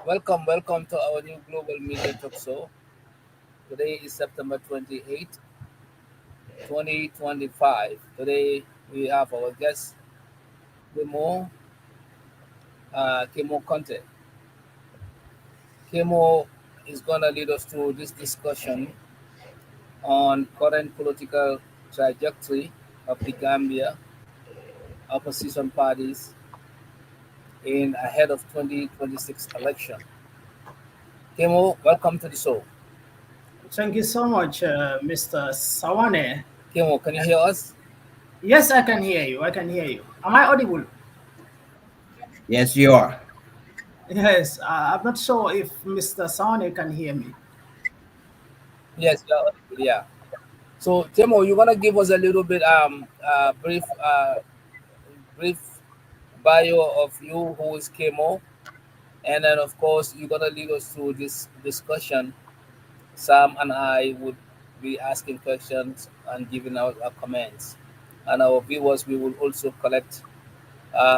welcome to our new global media talk show. Today is September 28th, 2025. Today we have our guest, Kemo, Kemo Conteh. Kemo is going to lead us through this discussion on current political trajectory of the Gambia, opposition parties in ahead of 2026 election. Kemo, welcome to the show. Thank you so much, Mr. Sawaneh. Kemo, can you hear us? Yes, I can hear you. I can hear you. Am I audible? Yes, you are. Yes. I'm not sure if Mr. Sawaneh can hear me. Yes, yeah. So, Timo, you wanna give us a little bit brief bio of you, who is Kemo, and then of course you're gonna lead us through this discussion. Sam and I would be asking questions and giving out our comments, and our viewers we will also collect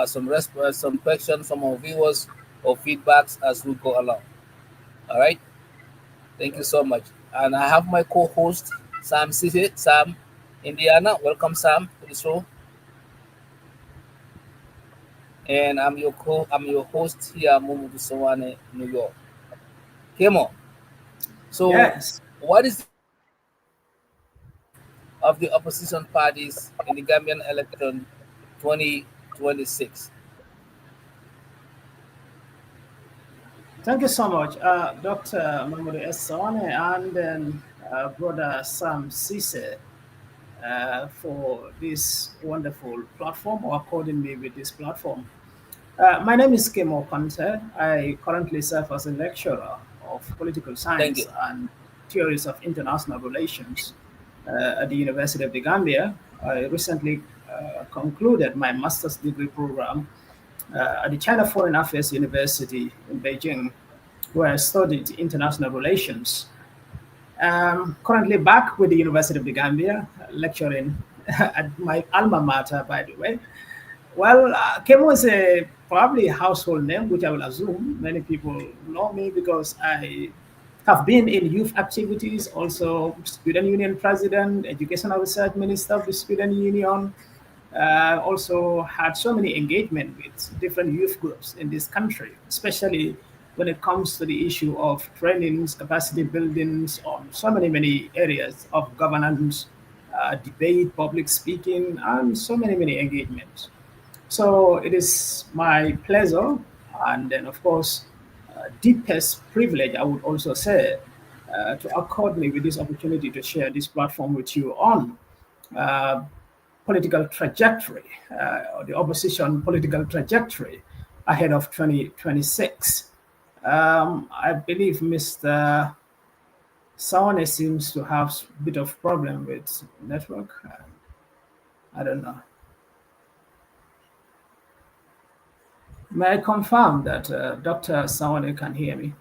some questions from our viewers or feedbacks as we go along. All right. Thank you so much. And I have my co-host Sam Ceesay, Sam Indiana. Welcome, Sam, to the show. And I'm your host here, Momodou Sawaneh, New York. Kemo. So, Yes. what is the of the opposition parties in the Gambian election 2026? Thank you so much, Dr. Momodou S. Sawaneh and Brother Sam Ceesay for this wonderful platform or according me with this platform. My name is Kemo Conteh. I currently serve as a lecturer of political Thank science you. and theories of international relations at the University of the Gambia. I recently concluded my master's degree program at the China Foreign Affairs University in Beijing, where I studied international relations. Currently back with the University of the Gambia, lecturing at my alma mater, by the way. Well, Kemo is a probably a household name, which I will assume many people know me because I have been in youth activities, also student union president, educational research minister of the student union. Also had so many engagement with different youth groups in this country, especially when it comes to the issue of trainings, capacity buildings on so many areas of governance, debate, public speaking, and so many engagements. So it is my pleasure, and then of course, deepest privilege, I would also say, to accord me with this opportunity to share this platform with you on uh, political trajectory, or the opposition political trajectory ahead of 2026. I believe Mr. Sawane seems to have a bit of problem with network. I don't know. May I confirm that Dr. Sawane can hear me?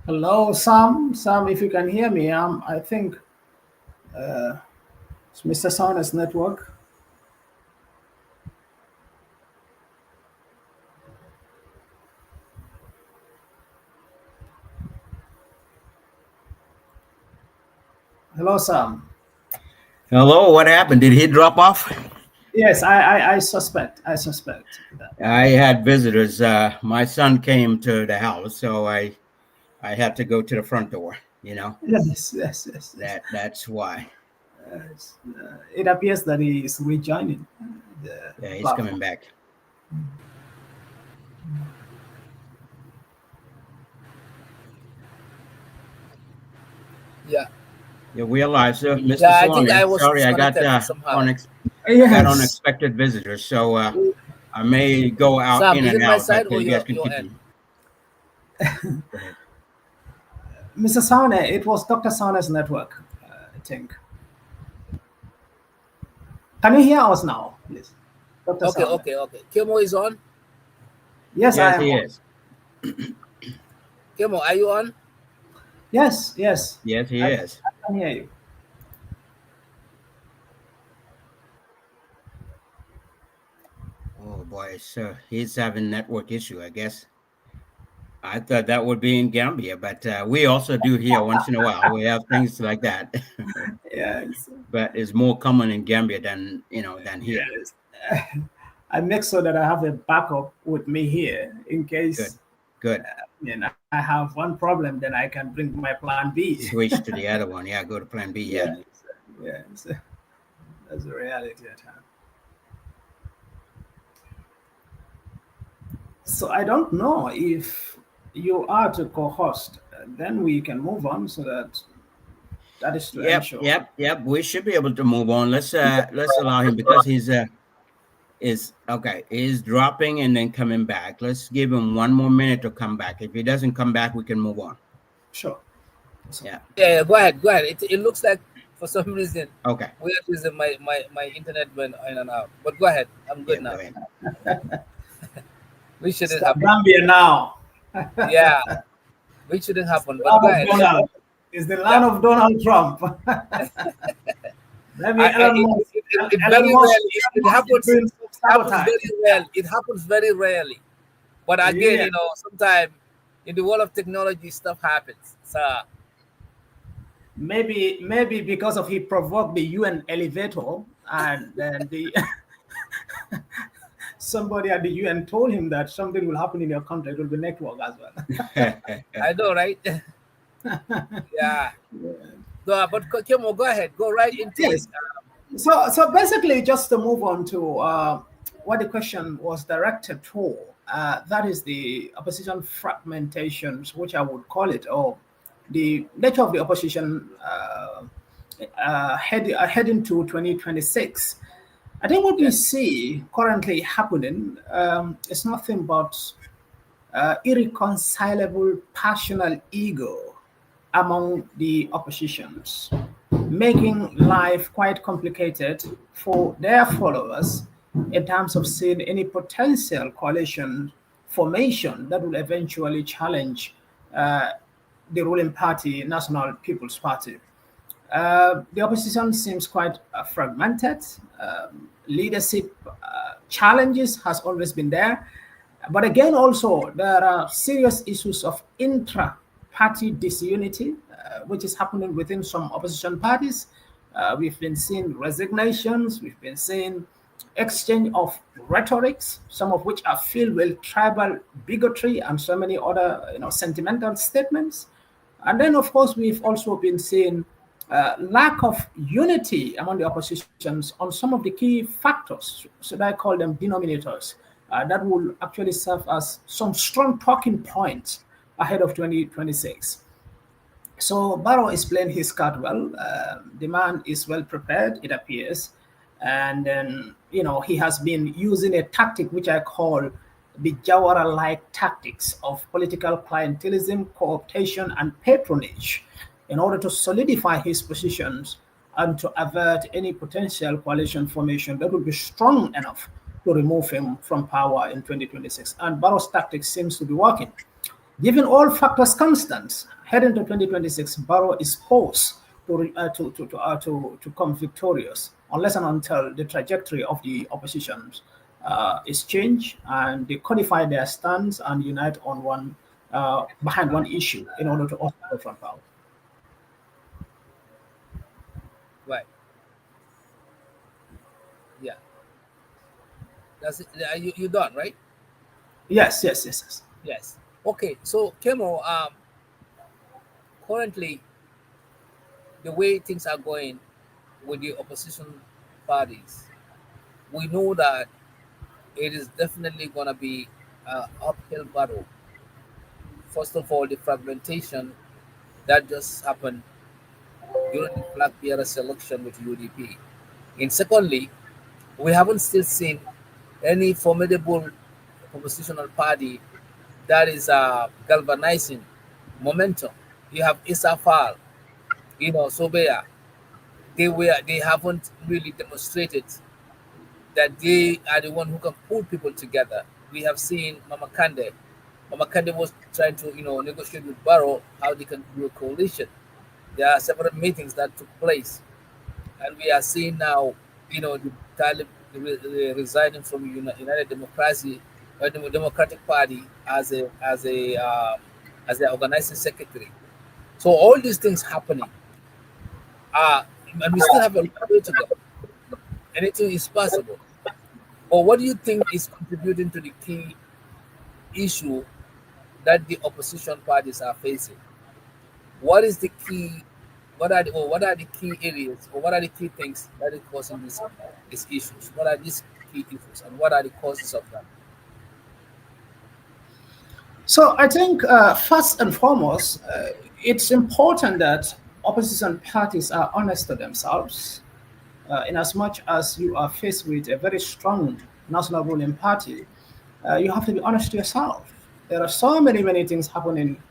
Hello, Sam. Sam, if you can hear me, I think it's Mr. Sawane's network. Hello, Sam. Hello, what happened? Did he drop off? Yes, I suspect. I suspect that. I had visitors. My son came to the house, so I had to go to the front door. Yes. That's why. It appears that he is rejoining Yeah, the he's platform. coming back. Yeah. Yeah, we are live, sir. Mr. Yeah, I think I Sawane. was Sorry, I got disconnected somehow. got Yes. unexpected visitors, so I may go out Sam, in is and it my out, side but or you guys can your end? continue. Go ahead. Mr. Sawaneh, it was Dr. Sawaneh's network, I think. Can you hear us now, please? Dr. Okay, Sawaneh. okay, okay. Kemo is on. Yes, I Yes, am he on. is. Kemo, are you on? Yes, yes. Yes, he I, is. I can hear you. Oh boy, so he's having network issue, I guess. I thought that would be in Gambia, but we also do here once in a while. We have things like that, Yes, but it's more common in Gambia than than here. yes. I make sure that I have a backup with me here in Good, case good. I have one problem, then I can bring my plan B. Switch to the other one. Yeah, go to Plan B. Yeah. Yes, yes. That's the reality at hand. So I don't know if you are to co-host, then we can move on so that that is to Yep, ensure. yep, yep. We should be able to move on. Let's allow him because he's is okay. He's dropping and then coming back. Let's give him 1 more minute to come back. If he doesn't come back, we can move on. Sure. So, Yeah. Yeah, yeah, go ahead, go ahead. It looks like for some reason, Okay. weird reason, my internet went in and out. But go ahead, I'm Yeah. good Go now. ahead. We shouldn't start happen. Gambia now. Yeah, we shouldn't happen. But Land go of ahead. Donald. It's the Yeah, land of Donald Trump. Maybe it, Elon Musk. it, it, it Elon very Musk, rarely it Elon Musk is happens. doing It happens sabotage. very rarely. It happens very rarely. But again, Yeah. sometimes in the world of technology, stuff happens. So Maybe because of he provoked the UN elevator, and then the somebody at the UN told him that something will happen in your country. It will be network as well. I know, right? Yeah. So, but Kemo, go ahead. Go right into it. Yes. So basically, just to move on to what the question was directed to, that is the opposition fragmentations, which I would call it, or the nature of the opposition heading to 2026. I think what we Yeah. see currently happening is nothing but irreconcilable passional ego among the oppositions, making life quite complicated for their followers in terms of seeing any potential coalition formation that will eventually challenge uh, the ruling party, National People's Party. The opposition seems quite fragmented. Leadership challenges has always been there, but again, also there are serious issues of intra-party disunity, which is happening within some opposition parties. We've been seeing resignations. We've been seeing exchange of rhetorics, some of which are filled with tribal bigotry and so many other, sentimental statements. And then, of course, we've also been seeing lack of unity among the oppositions on some of the key factors, should I call them denominators, that will actually serve as some strong talking points ahead of 2026. So Barrow is playing his card well. The man is well prepared, it appears, and then he has been using a tactic which I call the Jawara-like tactics of political clientelism, co-optation, and patronage, in order to solidify his positions and to avert any potential coalition formation that would be strong enough to remove him from power in 2026. And Barrow's tactics seems to be working. Given all factors constant, heading to 2026, Barrow is poised to come victorious, unless and until the trajectory of the opposition is changed and they codify their stance and unite on one behind one issue in order to occupy from power. Right. Yeah. That's it. You done, right? Yes, yes, yes, yes. Yes. Okay. So Kemo, currently the way things are going with the opposition parties, we know that it is definitely gonna be an uphill battle. First of all, the fragmentation that just happened during the flag bearer selection with UDP. And secondly, we haven't still seen any formidable oppositional party that is galvanizing momentum. You have Isafal, Sobeya. They haven't really demonstrated that they are the one who can pull people together. We have seen Mama Kande. Mama Kande was trying to, negotiate with Barrow how they can do a coalition. There are several meetings that took place, and we are seeing now, the Talib resigning from United Democracy, the Democratic Party as their organizing secretary. So all these things happening, uh, and we still have a long way to go. Anything is possible. But what do you think is contributing to the key issue that the opposition parties are facing? What is the key? What are the key areas, or what are the key things that are causing these issues? What are these key issues, and what are the causes of them? So I think first and foremost, it's important that opposition parties are honest to themselves. In as much as you are faced with a very strong national ruling party, you have to be honest to yourself. There are so many things happening,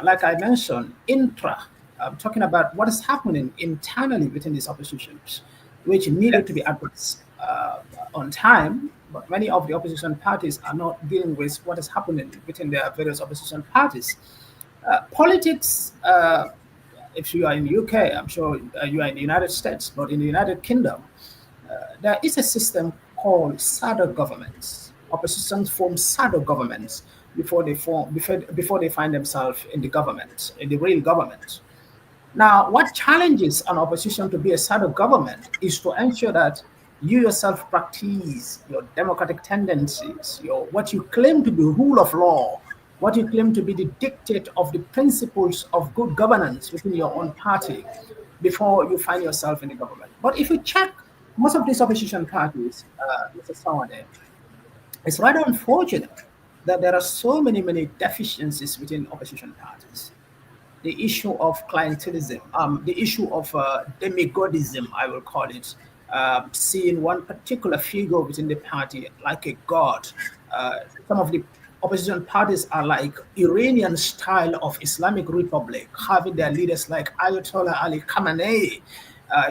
like I mentioned, intra. I'm talking about what is happening internally within these oppositions, which needed to be Yes. addressed on time. But many of the opposition parties are not dealing with what is happening within their various opposition parties. Politics, if you are in the UK, I'm sure you are in the United States, but in the United Kingdom, there is a system called shadow governments. Oppositions form shadow governments before they find themselves in the government, in the real government. Now, what challenges an opposition to be a shadow government is to ensure that you yourself practice your democratic tendencies, your what you claim to be rule of law, what you claim to be the dictate of the principles of good governance within your own party before you find yourself in the government. But if you check most of these opposition parties, Mr. Sawaneh, it's rather unfortunate that there are so many deficiencies within opposition parties. The issue of clientelism, the issue of demigodism, I will call it, seeing one particular figure within the party like a god. Uh, some of the opposition parties are like Iranian style of Islamic Republic, having their leaders like Ayatollah Ali Khamenei.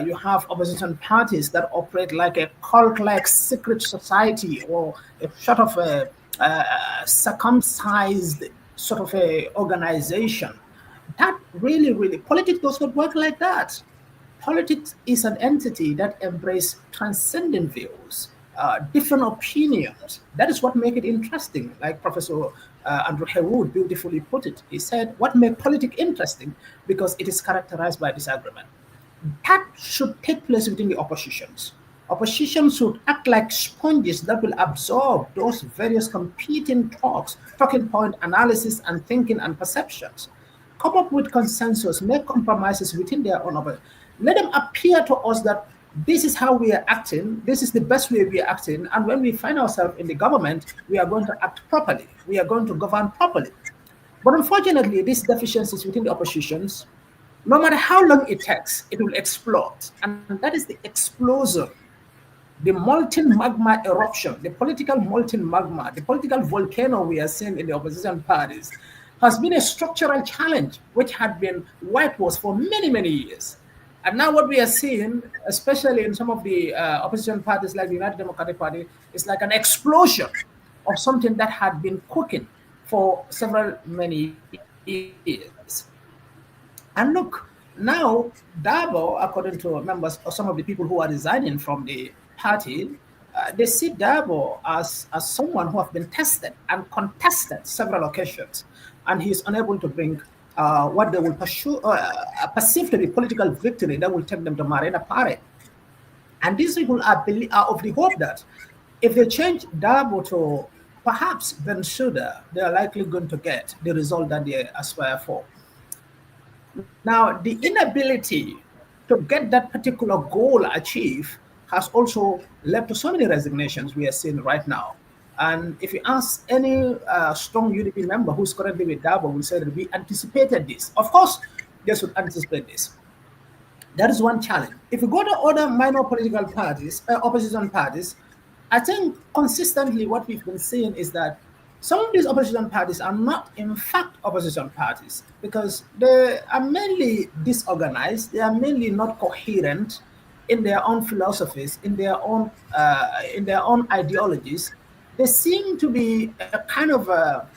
You have opposition parties that operate like a cult-like secret society or a sort of circumcised sort of a organization. That really, politics does not work like that. Politics is an entity that embraces transcendent views, different opinions. That is what makes it interesting. Like Professor Andrew Haywood beautifully put it. He said, "What makes politics interesting because it is characterized by disagreement." That should take place within the oppositions. Opposition should act like sponges that will absorb those various competing talks, talking point analysis and thinking and perceptions. Come up with consensus, make compromises within their own. Let them appear to us that this is how we are acting, this is the best way we are acting, and when we find ourselves in the government, we are going to act properly, we are going to govern properly. But unfortunately, these deficiencies within the oppositions, no matter how long it takes, it will explode. And that is the explosion, the molten magma eruption, the political molten magma, the political volcano we are seeing in the opposition parties has been a structural challenge which had been whitewashed for many years. And now what we are seeing, especially in some of the opposition parties like the United Democratic Party, is like an explosion of something that had been cooking for several many years. And look, now Dabo, according to members or some of the people who are resigning from the party, they see Dabo as someone who have been tested and contested several occasions, and he is unable to bring what they will perceive to be political victory that will take them to Marina Pare. And these people are of the hope that if they change Dabo to perhaps Bensouda, they are likely going to get the result that they aspire for. Now, the inability to get that particular goal achieved has also led to so many resignations we are seeing right now. And if you ask any strong UDP member who's currently with Dabo, will say that we anticipated this. Of course, they should anticipate this. That is one challenge. If you go to other minor political parties, opposition parties, I think consistently what we've been seeing is that Some of these opposition parties are not, in fact, opposition parties because they are mainly disorganized. They are mainly not coherent in their own philosophies, in their own ideologies. They seem to be a kind of a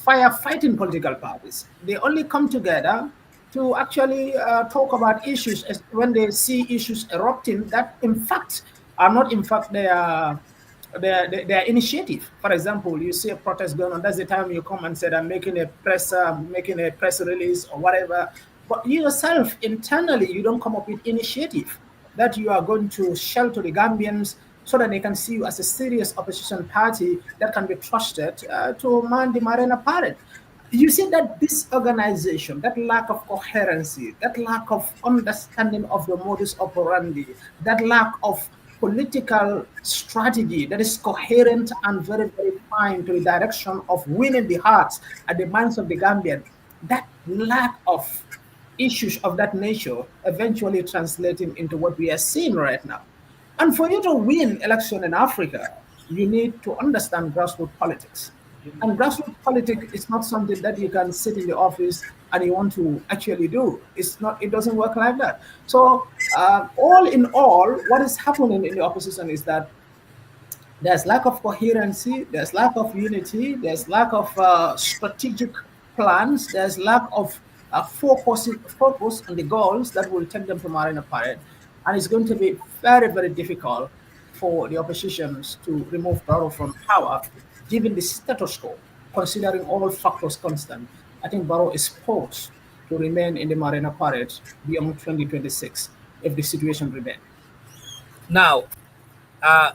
firefighting political parties. They only come together to actually talk about issues when they see issues erupting that, in fact, are not, in fact, their initiative. For example, you see a protest going on. That's the time you come and said, "I'm making a press release or whatever." But you yourself internally, you don't come up with initiative that you are going to shelter the Gambians so that they can see you as a serious opposition party that can be trusted to man the Marina parade. You see that disorganization, that lack of coherency, that lack of understanding of the modus operandi, that lack of political strategy that is coherent and very, very fine to the direction of winning the hearts and the minds of the Gambian, that lack of issues of that nature eventually translating into what we are seeing right now. And for you to win election in Africa, you need to understand grassroots politics. And grassroots politics is not something that you can sit in the office and you want to actually do. It's not. It doesn't work like that. So, all in all, what is happening in the opposition is that there's lack of coherency, there's lack of unity, there's lack of strategic plans, there's lack of focus on the goals that will take them to Marina Parade. And it's going to be very, very difficult for the oppositions to remove Barrow from power, given the status quo, considering all factors constant. I think Barrow is poised to remain in the Marina Parade beyond 2026 if the situation remains. Now, uh,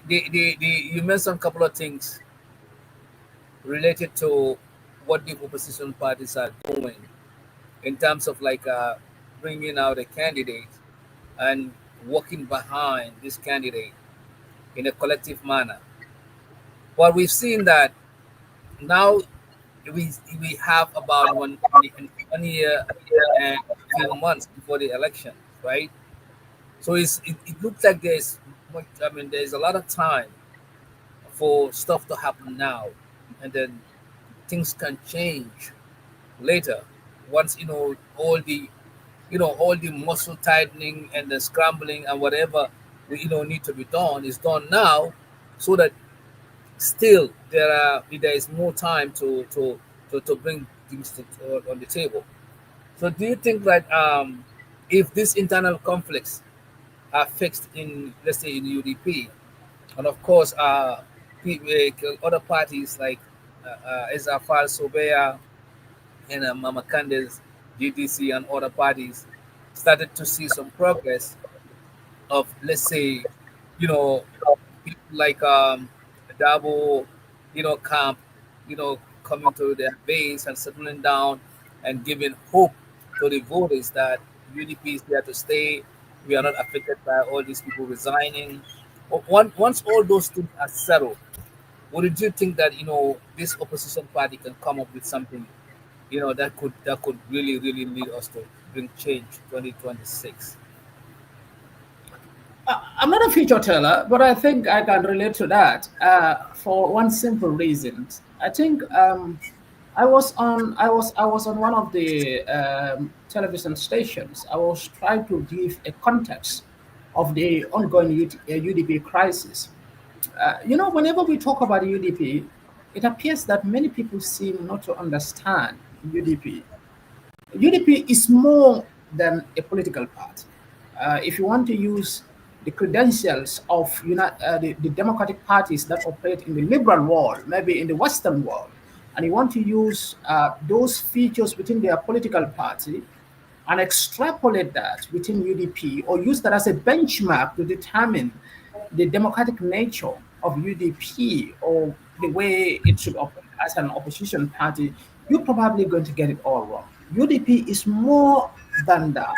you mentioned a couple of things related to what the opposition parties are doing in terms of like bringing out a candidate and working behind this candidate in a collective manner. But we've seen that now we we have about 1 year and a few months before the election, right? So it looks like I mean, there's a lot of time for stuff to happen now, and then things can change later once all the muscle tightening and the scrambling and whatever need to be done is done now, so that still there is more time to bring things on the table. So do you think that if these internal conflicts are fixed in, let's say, in UDP, and of course other parties like Ezafal Sobea and Mama Kande's GDC and other parties started to see some progress of, let's say, you know, people like Dabo, camp, coming to their base and settling down and giving hope to the voters that UDP is there to stay. We are not affected by all these people resigning. Once all those things are settled, would you think that this opposition party can come up with something that could really lead us to bring change 2026? I'm not a future teller, but I think I can relate to that for one simple reason. I think I was on one of the television stations. I was trying to give a context of the ongoing UDP crisis. Whenever we talk about UDP, it appears that many people seem not to understand UDP. UDP is more than a political party. If you want to use the credentials of the democratic parties that operate in the liberal world, maybe in the Western world, and you want to use those features within their political party and extrapolate that within UDP or use that as a benchmark to determine the democratic nature of UDP or the way it should operate as an opposition party, you're probably going to get it all wrong. UDP is more than that.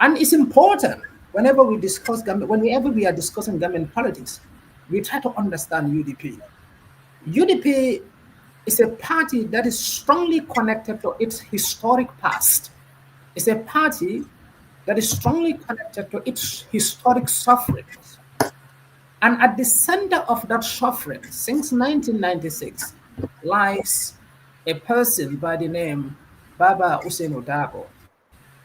And it's important whenever we discuss whenever we are discussing Gambian politics, we try to understand UDP. UDP is a party that is strongly connected to its historic past. It's a party that is strongly connected to its historic sufferings. And at the center of that suffering since 1996 lies a person by the name Baba Usain Dabo.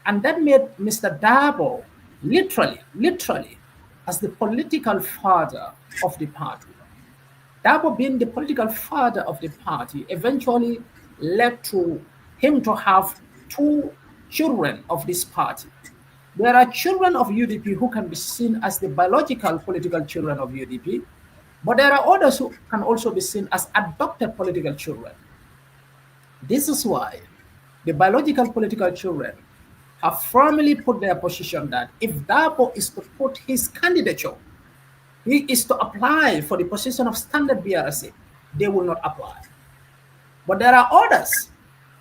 And that made Mr. Dabo literally, as the political father of the party. Dabo being the political father of the party eventually led to him to have two children of this party. There are children of UDP who can be seen as the biological political children of UDP, but there are others who can also be seen as adopted political children. This is why the biological political children have firmly put their position that if Dabo is to put his candidature, he is to apply for the position of standard BRC, they will not apply. But there are others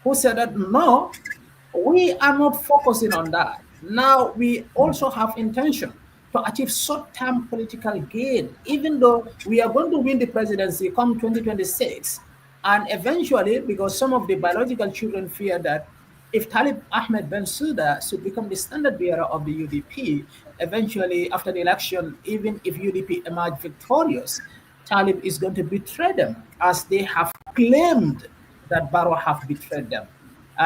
who said that no, we are not focusing on that. Now we also have intention to achieve short-term political gain, even though we are going to win the presidency come 2026. And eventually, because some of the biological children fear that if Talib Ahmed Bensouda should become the standard bearer of the UDP, eventually after the election, even if UDP emerge victorious, Talib is going to betray them as they have claimed that Barrow have betrayed them.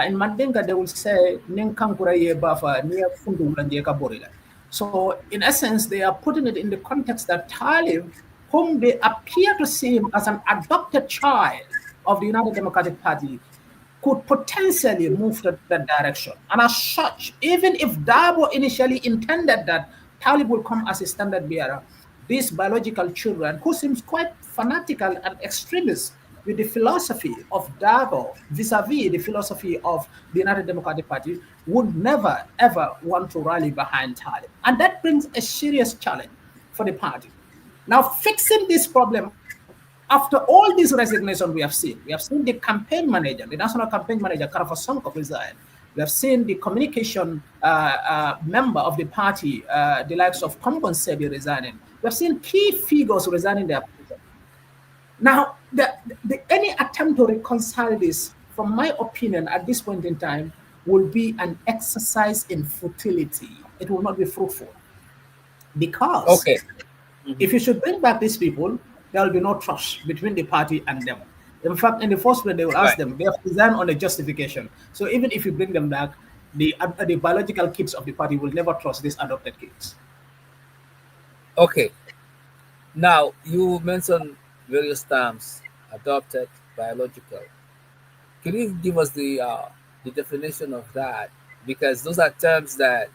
In Mandinka, they will say, "Ninkankura ye bafa, niya fundu ulanje ka borila." So, in essence, they are putting it in the context that Talib, whom they appear to see him as an adopted child of the United Democratic Party, could potentially move to that direction. And as such, even if Dabo initially intended that Talib will come as a standard bearer, these biological children, who seems quite fanatical and extremist with the philosophy of Dabo vis-a-vis the philosophy of the United Democratic Party, would never, ever want to rally behind Talib. And that brings a serious challenge for the party. Now, fixing this problem after all these resignations we have seen the campaign manager, the national campaign manager, Karafa Sonko, resign. We have seen the communication member of the party, the likes of Kombon Sebi resigning. We have seen key figures resigning their position. Now, any attempt to reconcile this, from my opinion, at this point in time, will be an exercise in futility. It will not be fruitful. Because Okay. if you should bring back these people, there will be no trust between the party and them. In fact, in the first place, they will ask Right. them, they have resigned on a justification. So even if you bring them back, the biological kids of the party will never trust these adopted kids. Okay. Now you mentioned various terms: adopted, biological. Can you give us the definition of that? Because those are terms that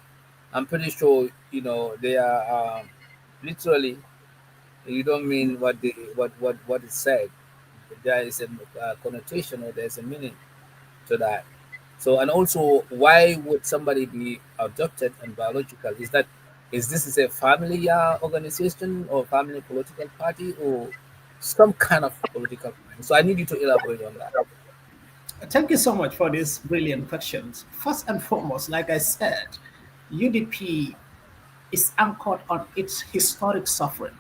I'm pretty sure they are literally. You don't mean what is said. There is a connotation or there's a meaning to that. So, and also, why would somebody be adopted and biological? Is this is a family organization or family political party or some kind of political party? So, I need you to elaborate on that. Thank you so much for these brilliant questions. First and foremost, like I said, UDP is anchored on its historic suffering.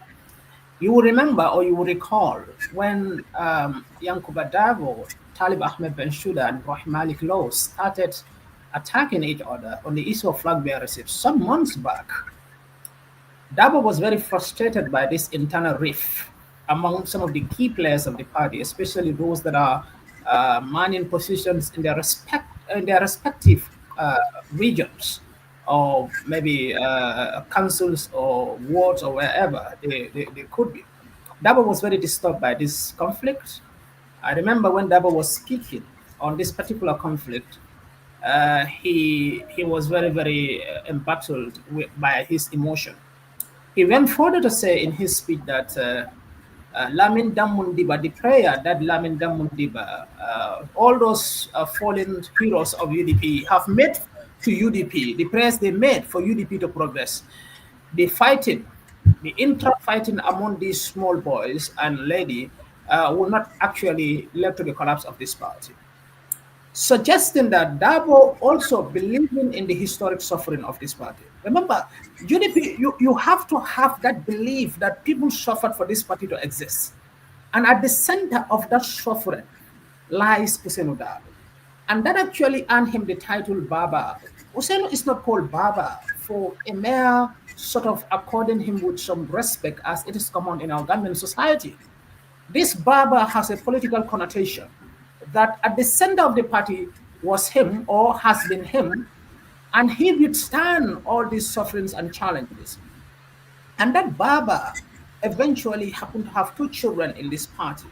You will remember or you will recall when Yankuba Davo, Talib Ahmed Bensouda, and Rahim Malik Low started attacking each other on the issue of flag bearership some months back. Dabo was very frustrated by this internal rift among some of the key players of the party, especially those that are manning positions in their respective regions, or maybe councils or wards or wherever they could be. Dabo was very disturbed by this conflict. I remember when Dabo was speaking on this particular conflict, he was very embattled by his emotion. He went further to say in his speech that Lamin Damundiba, the prayer that Lamin Damundiba, all those fallen heroes of UDP have made to UDP, the prayers they made for UDP to progress, the fighting, the intra-fighting among these small boys and lady will not actually lead to the collapse of this party, suggesting that Dabo also believing in the historic suffering of this party. Remember, UDP, you have to have that belief that people suffered for this party to exist. And at the center of that suffering lies Usainu Dabo. And that actually earned him the title Baba. Usainu is not called Baba for a mere sort of according him with some respect as it is common in our Gambian society. This Baba has a political connotation that at the center of the party was him or has been him, and he withstand all these sufferings and challenges. And that Baba eventually happened to have two children in this party.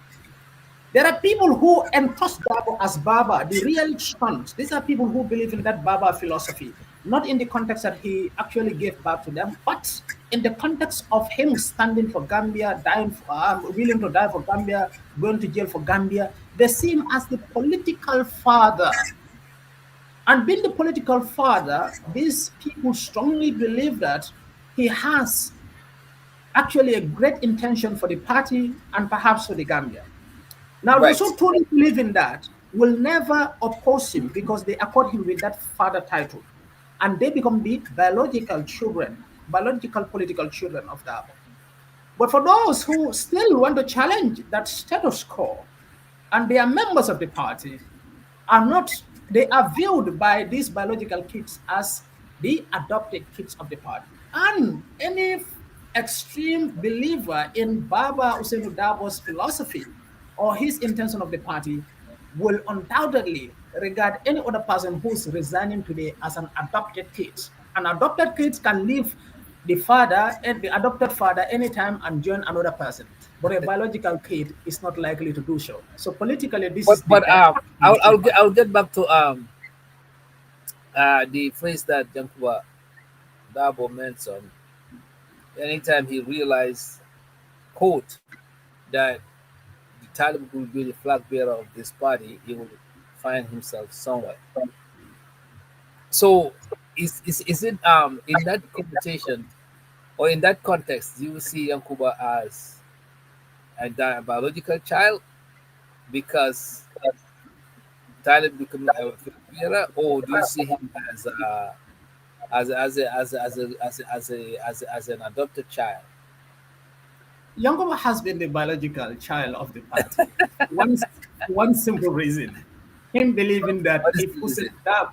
There are people who entrust Baba as Baba, the real sons. These are people who believe in that Baba philosophy, not in the context that he actually gave birth to them, but in the context of him standing for Gambia, dying, willing to die for Gambia, going to jail for Gambia. They see him as the political father. And being the political father, these people strongly believe that he has actually a great intention for the party and perhaps for the Gambia. Now, those Right. who truly believe in that will never oppose him because they accord him with that father title. And they become the biological children, biological political children of Dabo. But for those who still want to challenge that status quo, and they are members of the party, are not, they are viewed by these biological kids as the adopted kids of the party. And any extreme believer in Baba Usainu Dabo's philosophy or his intention of the party will undoubtedly regard any other person who's resigning today as an adopted kid. An adopted kid can leave the father and the adopted father anytime and join another person. But a biological kid is not likely to do so. So politically, this is the I'll dichotomy in I'll get back to the phrase that Jankuba Dabo mentioned. Anytime he realized, quote, that the Talib will be the flag bearer of this party, he will find himself somewhere. So, is it in that conversation or in that context, do you see Yankuba as a biological child because Talib becoming a flag bearer, or do you see him as as an adopted child? Yangoma has been the biological child of the party. One, one simple reason. Him believing that What is if the Hussein reason? Dab,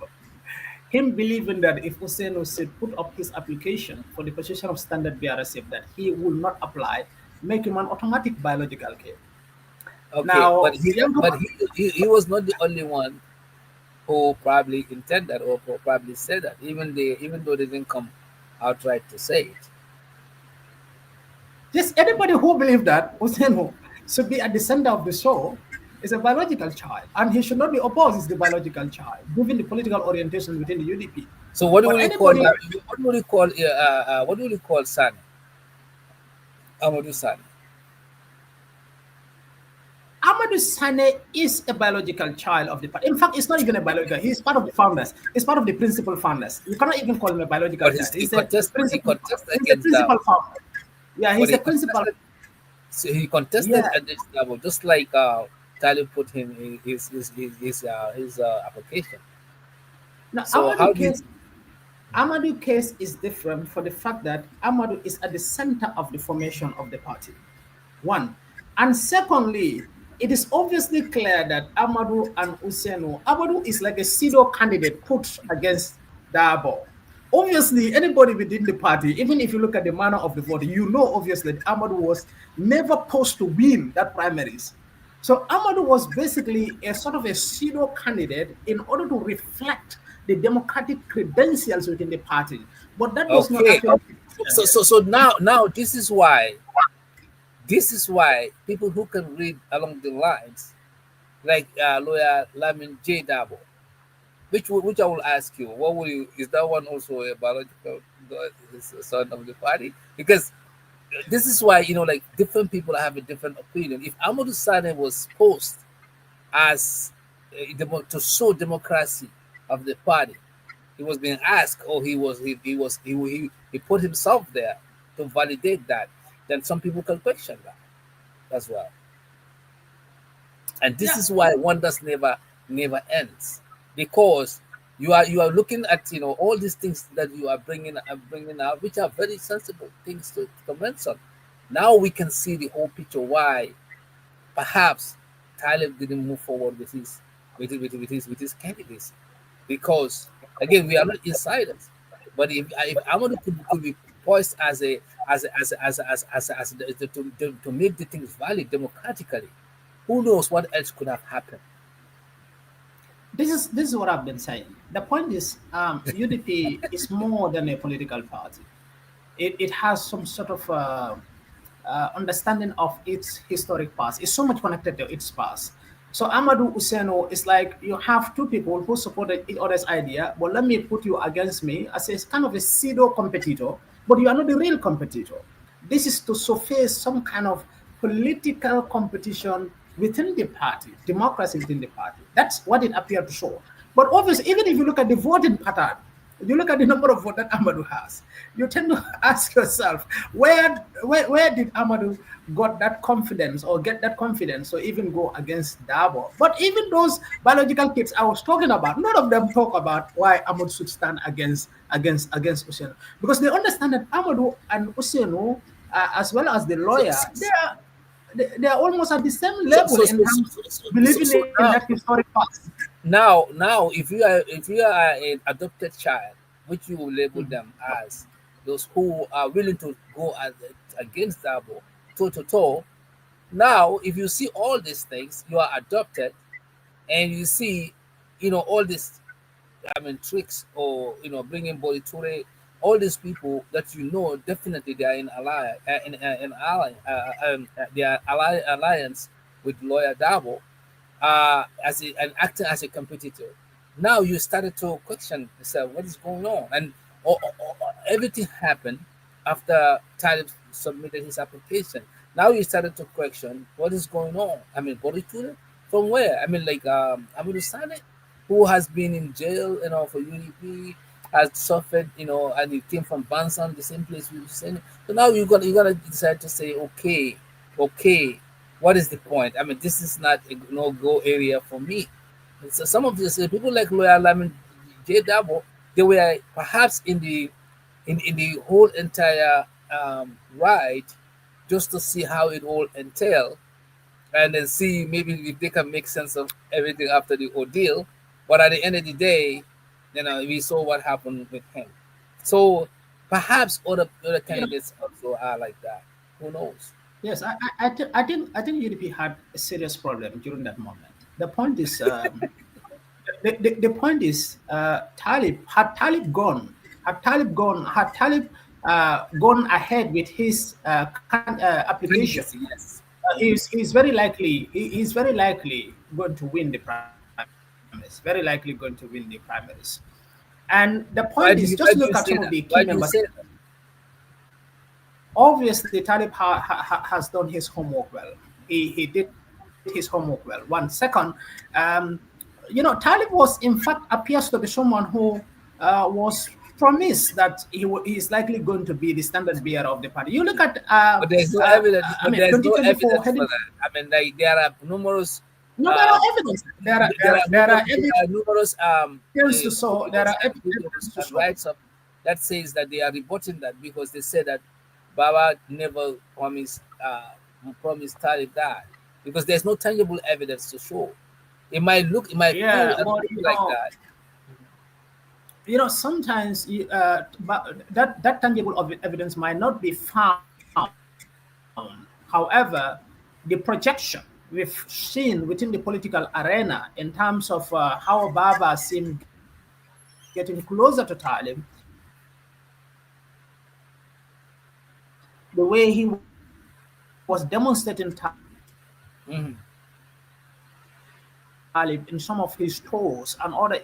him believing that if Hussein Hussein put up his application for the position of standard BRSF, that he will not apply, make him an automatic biological kid. Okay, Now, but Yangoma, he was not the only one who probably intended or who probably said that, even though they didn't come outright to say it. just anybody who believes that Hussein should be at the center of the show is a biological child, and he should not be opposed as the biological child, given the political orientation within the UDP. So what do But you call anybody, that? What do you call Sani? Amadou Sani. Amadou Sane is a biological child of the party. In fact, it's not even a biological. He's part of the founders. He's part of the principal founders. You cannot even call him a biological But child. he He's a he principal. contested He's a against principal Dabo. founder. Yeah, But he's a principal. he contested Yeah. against Dabo, just like Talib put him in his application. Now, So how do you? Amadou case is different for the fact that Amadou is at the center of the formation of the party. One. And secondly, it is obviously clear that Amadou is like a pseudo candidate put against Dabo. Obviously, anybody within the party, even if you look at the manner of the vote, you know obviously that Amadou was never posed to win that primaries. So Amadou was basically a sort of a pseudo candidate in order to reflect the democratic credentials within the party. But that was not Okay. actually So now this is why people who can read along the lines, like lawyer Lamin J. Dabo, which I will ask you, what will you, is that one also a biological son of the party? Because this is why, like, different people have a different opinion. If Amadou Sane was posed as to show democracy of the party, he was being asked, or he put himself there to validate that, then some people can question that as well. And this yeah. is why wonders never ends, because you are looking at all these things that you are bringing out, which are very sensible things to mention. Now we can see the whole picture why perhaps Talib didn't move forward with his candidacy, because again, we are not insiders. But if Amadou could be poised as a to make the things valid democratically. Who knows what else could have happened? This is what I've been saying. The point is, UDP is more than a political party. It has some sort of understanding of its historic past. It's so much connected to its past. So Amadou Useno is like you have two people who supported each other's idea, but let me put you against me as a kind of a pseudo competitor, but you are not the real competitor. This is to surface some kind of political competition within the party, democracy within the party. That's what it appeared to show. But obviously, even if you look at the voting pattern, you look at the number of votes that Amadou has, you tend to ask yourself, where did Amadou got that confidence or get that confidence to even go against Dabo? But even those biological kids I was talking about, none of them talk about why Amadou should stand against Useno. Because they understand that Amadou and Useno, as well as the So, lawyer, they are almost at the same so, level so, in so, so, terms of so believing in now, that historic past. now, if you are an adopted child, which you will label Mhm. them as those who are willing to go against Dabo toe to toe. Now, if you see all these things, you are adopted, and you see, all these, I mean, tricks, or bringing Body Toure, all these people that definitely they are in they are alliance with lawyer Dabo, and acting as a competitor. Now you started to question yourself, what is going on? And everything happened after Talib submitted his application. Now you started to question what is going on. I mean, body tool from where? I mean, like Amadou Saleh, who has been in jail, for UDP, has suffered, and he came from Bansan, the same place we were saying. So now you're gonna decide to say, okay, what is the point? I mean, this is not a no go area for me. So some of these people like Loyal Lamin, J Dabo, they were perhaps in the whole entire ride, just to see how it all entail, and then see maybe if they can make sense of everything after the ordeal. But at the end of the day, we saw what happened with him. So perhaps other You know, candidates also are like that. Who knows? yes, I think UDP had a serious problem during that moment. The point is, the point is, had Talib gone ahead with his application, Candidacy, yes. he's very likely he's very likely going to win the primaries. Very likely going to win the primaries. And the point is, just look at Why some do of you the why key do you members. say that? Why do you say that? Obviously, Talib has done his homework well. He did his homework well. One second, um, Talib was in fact appears to be someone who was promised that he is likely going to be the standard bearer of the party. You look at, But there's no evidence. I But mean, there's no 2024 evidence for heading. that. I mean, like there are numerous. No, there are Um, evidence. There are there there are are, there numerous. are There are numerous evidence to show. There audios are and videos evidence to and show. writes up that says that they are reporting that, because they say that Baba never promised Talib that, because there's no tangible evidence to show. It might feel Yeah, and but look like that. sometimes but that tangible evidence might not be found. However, the projection we've seen within the political arena in terms of how Baba seemed getting closer to Talib, the way he was demonstrating Talib, the way he was demonstrating Talib in some of his Mhm. tours and other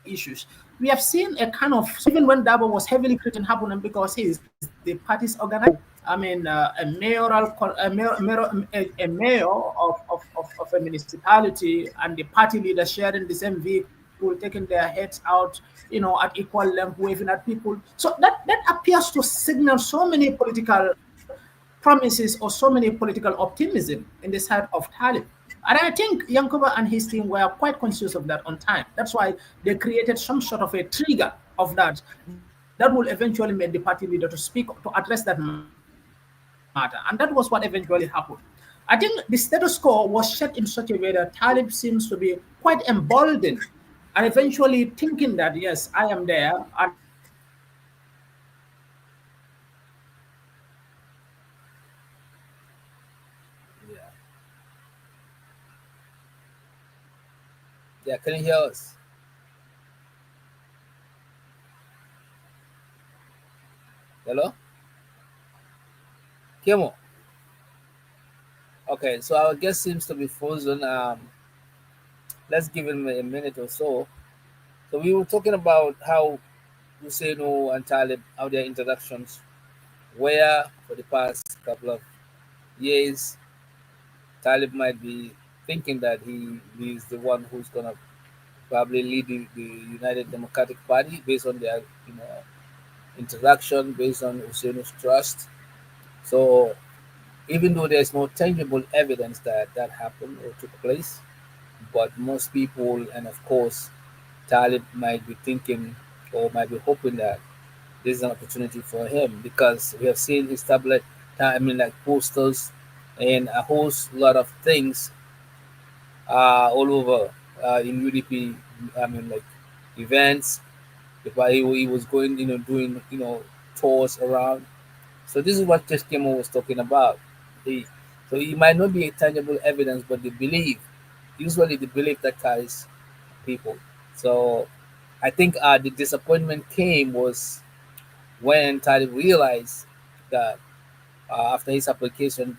issues, we have seen a kind of, so even when Dabo was heavily critiqued happening because he is the party's organizer, I mean, a mayor of a municipality, and the party leader sharing the same vehicle, taking their heads out, at equal length, waving at people. So that appears to signal so many political promises or so many political optimism in the side of Talib. And I think Yankuba and his team were quite conscious of that on time. That's why they created some sort of a trigger of that will eventually make the party leader to speak to address that matter. And that was what eventually happened. I think the status quo was set in such a way that Talib seems to be quite emboldened and eventually thinking that, yes, I am there, and I can make my way through. Yeah, can you hear us? Hello? Kemo. Okay, so our guest seems to be frozen. Let's give him a minute or so. So we were talking about how Husseinu and Talib, how their introductions were for the past couple of years. Talib might be thinking that he's the one who's gonna probably lead the United Democratic Party based on their interaction, based on Husseinu's trust. So even though there's no tangible evidence that that happened or took place, but most people, and of course, Talib might be thinking or might be hoping that this is an opportunity for him because we have seen his tablet, I mean, like posters and a whole lot of things all over in UDP. I mean, like events. If he was going, doing, tours around. So this is what Chess Kemo was talking about. He, so it might not be a tangible evidence, but the belief, usually the belief that carries people. So I think the disappointment came was when Talib realized that after his application,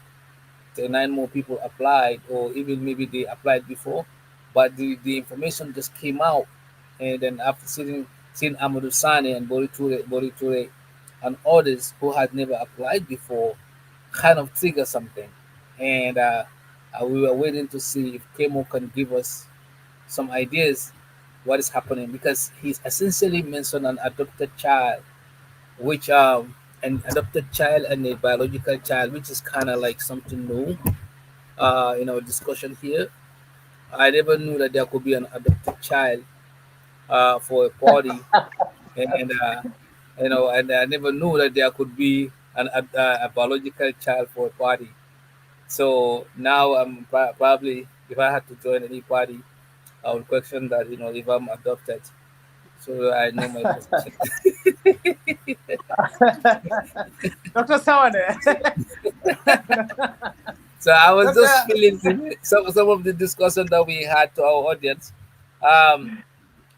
the nine more people applied, or even maybe they applied before, but the information just came out. And then after seeing Amadou Sane and Bori Ture and others who had never applied before, kind of trigger something. And we were waiting to see if Kemo can give us some ideas what is happening because he's essentially mentioned an adopted child, which an adopted child and a biological child, which is kind of like something new in our discussion here. I never knew that there could be an adopted child for a party, and and I never knew that there could be a biological child for a party. So now I'm probably, if I had to join any party, I would question that if I'm adopted, so I know my position. Dr. Sawaneh. So I was just Doctor, feeling some of the discussion that we had to our audience. Um,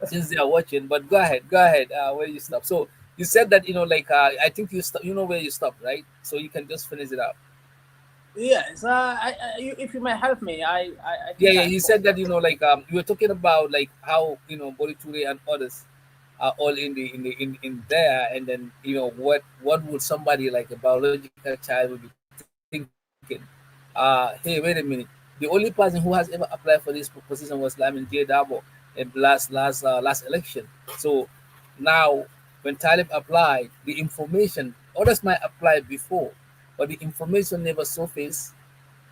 since they are watching. But go ahead. Where you stop? So you said that like I think you stop. You know where you stopped, right? So you can just finish it up. yes, if you may help me, I Yeah, think yeah. I You spoke. said that like you were talking about like how Bori Ture and others are all in there, and then what would somebody like a biological child would be thinking? Hey, wait a minute. The only person who has ever applied for this position was Lamin J. Dabo in last election. So now, when Talib applied, the information others might apply before, but the information never surfaced,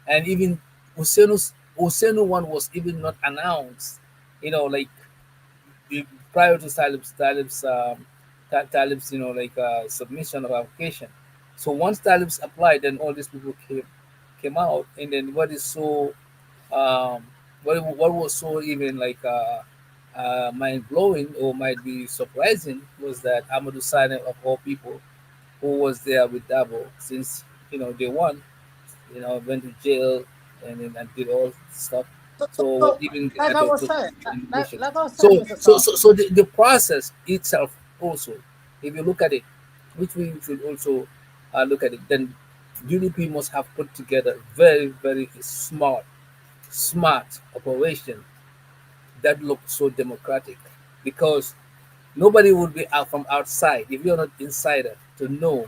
and even Husseinu one was even not announced. Like prior to Talib's like submission of application. So once Talib's applied, then all these people came out, and then um, what was so even like mind blowing or might be surprising was that Amadou Sane of all people, who was there with Dabo since day one, went to jail and did all stuff. So was So, even like at I the was took saying, immigration. like I was saying, So Mr. so Sawaneh. so so the process itself also, if you look at it, which we should also look at it, then UDP must have put together very very smart operation that looked so democratic because nobody would be out from outside if you're not insider to know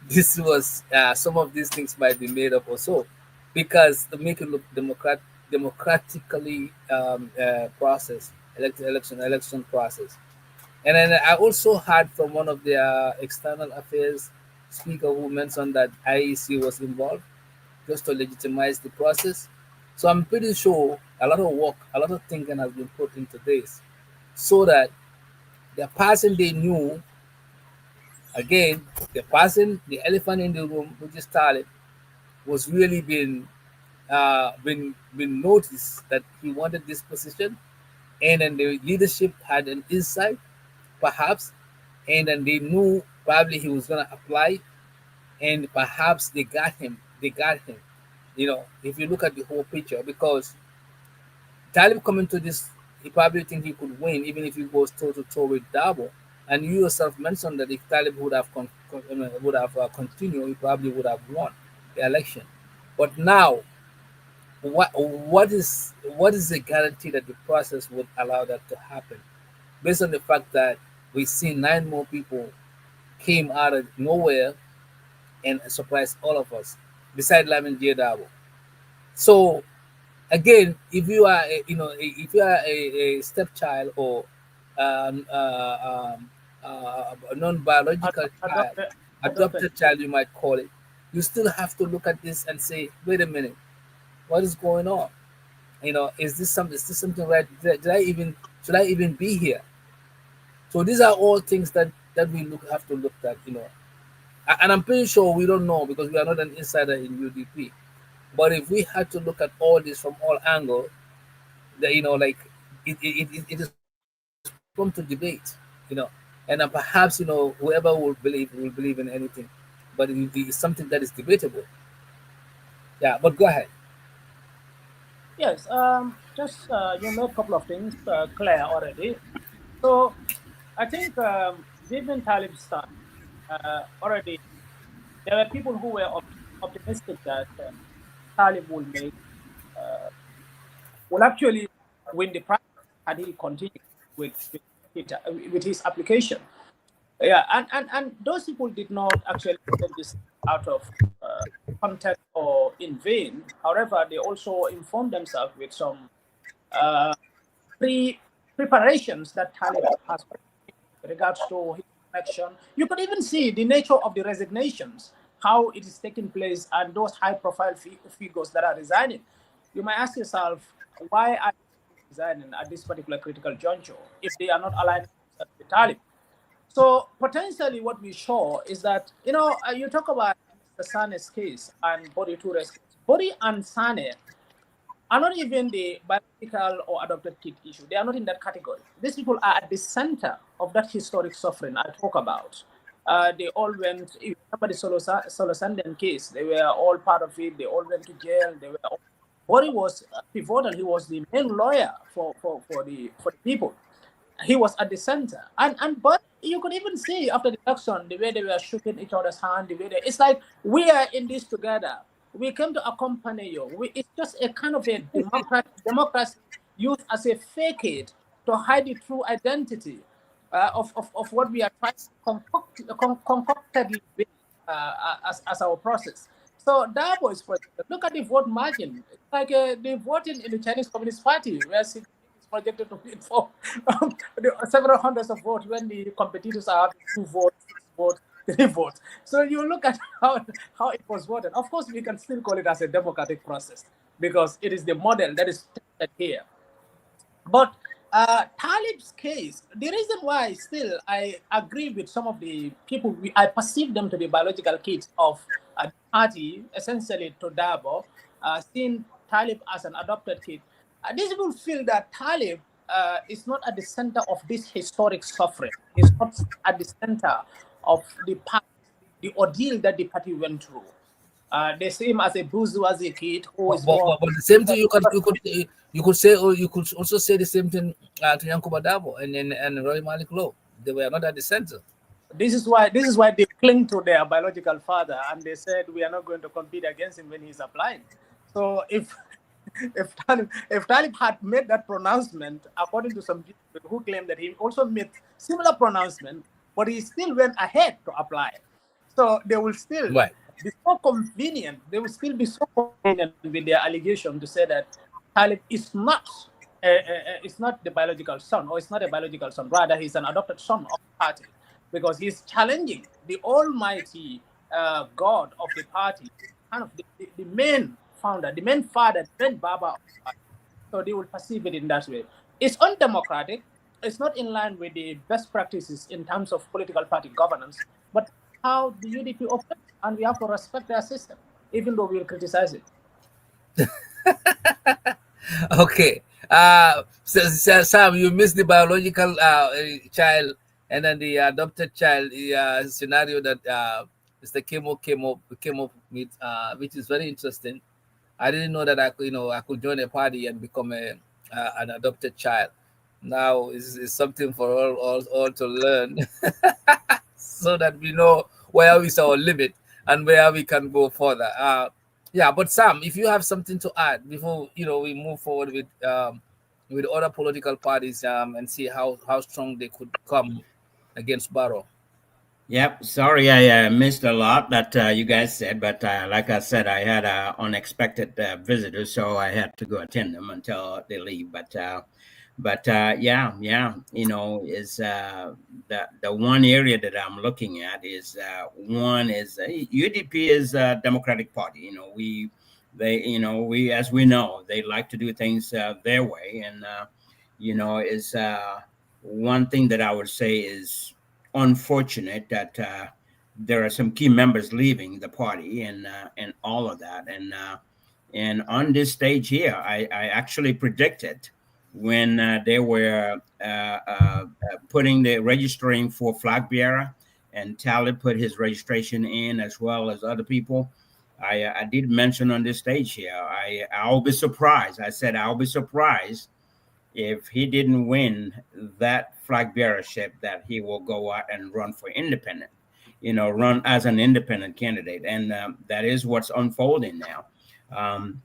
this was some of these things might be made up or so because to make it look democratically process election process. And then I also heard from one of their external affairs speaker who mentioned that IEC was involved just to legitimize the process. So I'm pretty sure a lot of work, a lot of thinking has been put into this so that the person they knew, again, the elephant in the room, which is Talib, was really been noticed that he wanted this position, and then the leadership had an insight, perhaps, and then they knew probably he was gonna apply, and perhaps they got him. They got him. If you look at the whole picture, because Talib coming to this, he probably think he could win even if he goes toe to toe with Dabo. And you yourself mentioned that if Talib would have continued, he probably would have won the election. But now, what is the guarantee that the process would allow that to happen? Based on the fact that we see nine more people came out of nowhere and surprised all of us, beside Lamin J. Dabo. So again, if you are if you are a stepchild or a non-biological child, Adopted, adopted. adopted child, you might call it, you still have to look at this and say, wait a minute, what is going on? Is this something right? Did I even should I even be here? So these are all things that we have to look at. And I'm pretty sure we don't know because we are not an insider in UDP. But if we had to look at all this from all angles, that like it is prone to debate, you know, and perhaps whoever will believe in anything, but it's something that is debatable. Yeah, but go ahead. Yes, just you made a couple of things clear already. So I think given Talib's time, already there were people who were optimistic that Talib uh, will actually win the prize had he continued with his application. Yeah, and those people did not actually take this out of uh, context or in vain. However, they also informed themselves with some uh, preparations that Talib has with regards to his election. You could even see the nature of the resignations, how it is taking place, and those high-profile figures that are resigning. You might ask yourself, why are they resigning at this particular critical juncture if they are not aligning themselves with Talib? So potentially, what we show is that you talk about Mr. Sane's case and Body Toure's case. Body and Sane are not even the biological or adopted kid issue. They are not in that category. These people are at the center of that historic suffering I talk about. They all went, if you remember the Solo Sanden case, they were all part of it. They all went to jail. They were all, Bori was pivotal. He was the main lawyer for the people. He was at the center. But you could even see after the election the way they were shaking each other's hand, it's like we are in this together. We came to accompany you. It's just a kind of a democracy used as a facade to hide the true identity of what we are trying to concoctedly build as our process. So Dabo is projected. Look at the vote margin. It's like the voting in the Chinese Communist Party, where Xi Jinping is projected to win for several hundreds of votes when the competitors are having 2 votes, 6 votes, 3 votes. So you look at how it was voted. Of course, we can still call it as a democratic process because it is the model that is tested here. But Talib's case, the reason why still I agree with some of the people, I perceive them to be biological kids of the party, essentially to Dabo, seeing Talib as an adopted kid. These people feel that Talib is not at the center of this historic suffering. He's not at the center of the ordeal that the party went through. They see him as a bourgeoisie kid who But, is but, born. but, but the same thing you could say, or you could also say the same thing to Yankuba Dabo and Roy Malik Low. They were not at the center. This is why they cling to their biological father, and they said we are not going to compete against him when he's applying. So if if Talib had made that pronouncement, according to some people who claim that he also made similar pronouncement, but he still went ahead to apply. So they will still Right. be so convenient. They will still be so convenient with their allegation to say that Talib is not the biological son, or is not a biological son. Rather, he's an adopted son of the party because he's challenging the almighty God of the party, kind of the main founder, the main father, the main Baba of the party. So they will perceive it in that way. It's undemocratic. It's not in line with the best practices in terms of political party governance, but how the UDP operates, and we have to respect their system, even though we will criticize it. Okay. Sam, you missed the biological child and then the adopted child scenario that Mr. came up with, which is very interesting. I didn't know that I could join a party and become an adopted child. Now is something for all to learn, so that we know where is our limit and where we can go further. Yeah, but Sam, if you have something to add before we move forward with other political parties and see how strong they could come against Barrow. Yep. Sorry, I missed a lot that you guys said, but like I said, I had unexpected visitors, so I had to go attend them until they leave. But yeah, yeah, is the one area that I'm looking at is one is UDP is a Democratic Party. We as we know they like to do things their way, and is one thing that I would say is unfortunate that there are some key members leaving the party and all of that. And on this stage here, I actually predicted when they were putting the registering for flag bearer, and Talib put his registration in as well as other people. I did mention on this stage here, I'll be surprised. I said I'll be surprised if he didn't win that flag bearership, that he will go out and run for independent, run as an independent candidate. And that is what's unfolding now. Um,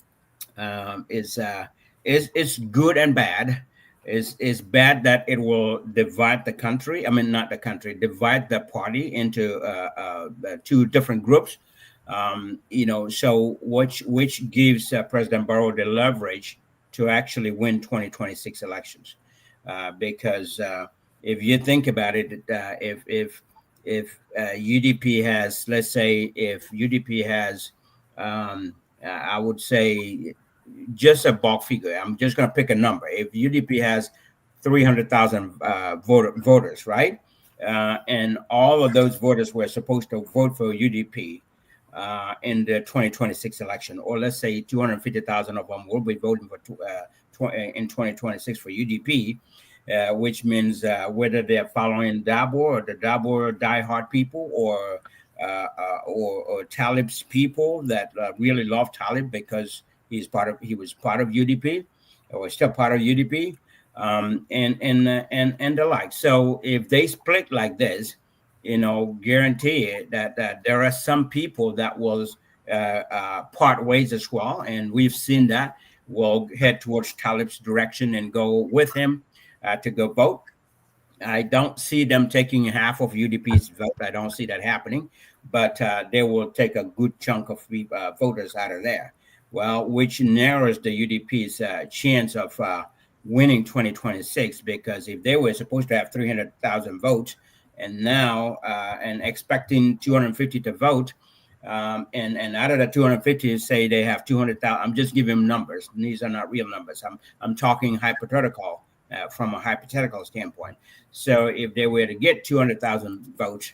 is good and bad. Is bad that it will divide the country. I mean, not the country, divide the party into two different groups. So which gives President Barrow the leverage to actually win 2026 elections, because if you think about it, if UDP has, let's say, if UDP has, I would say, just a bulk figure. I'm just going to pick a number. If UDP has 300,000 voters, right? And all of those voters were supposed to vote for UDP in the 2026 election, or let's say 250,000 of them will be voting in 2026 for UDP, which means whether they're following Dabo or the Dabo diehard people, or Talib's people that really love Talib because he was part of UDP, or still part of UDP, and the like. So if they split like this, guarantee it that there are some people that will part ways as well, and we've seen that will head towards Talib's direction and go with him to go vote. I don't see them taking half of UDP's vote. I don't see that happening, but they will take a good chunk of voters out of there. Well, which narrows the UDP's chance of winning 2026, because if they were supposed to have 300,000 votes and now and expecting 250 to vote, and out of the 250, say they have 200,000. I'm just giving them numbers. These are not real numbers. I'm talking hypothetical. From a hypothetical standpoint. So if they were to get 200,000 votes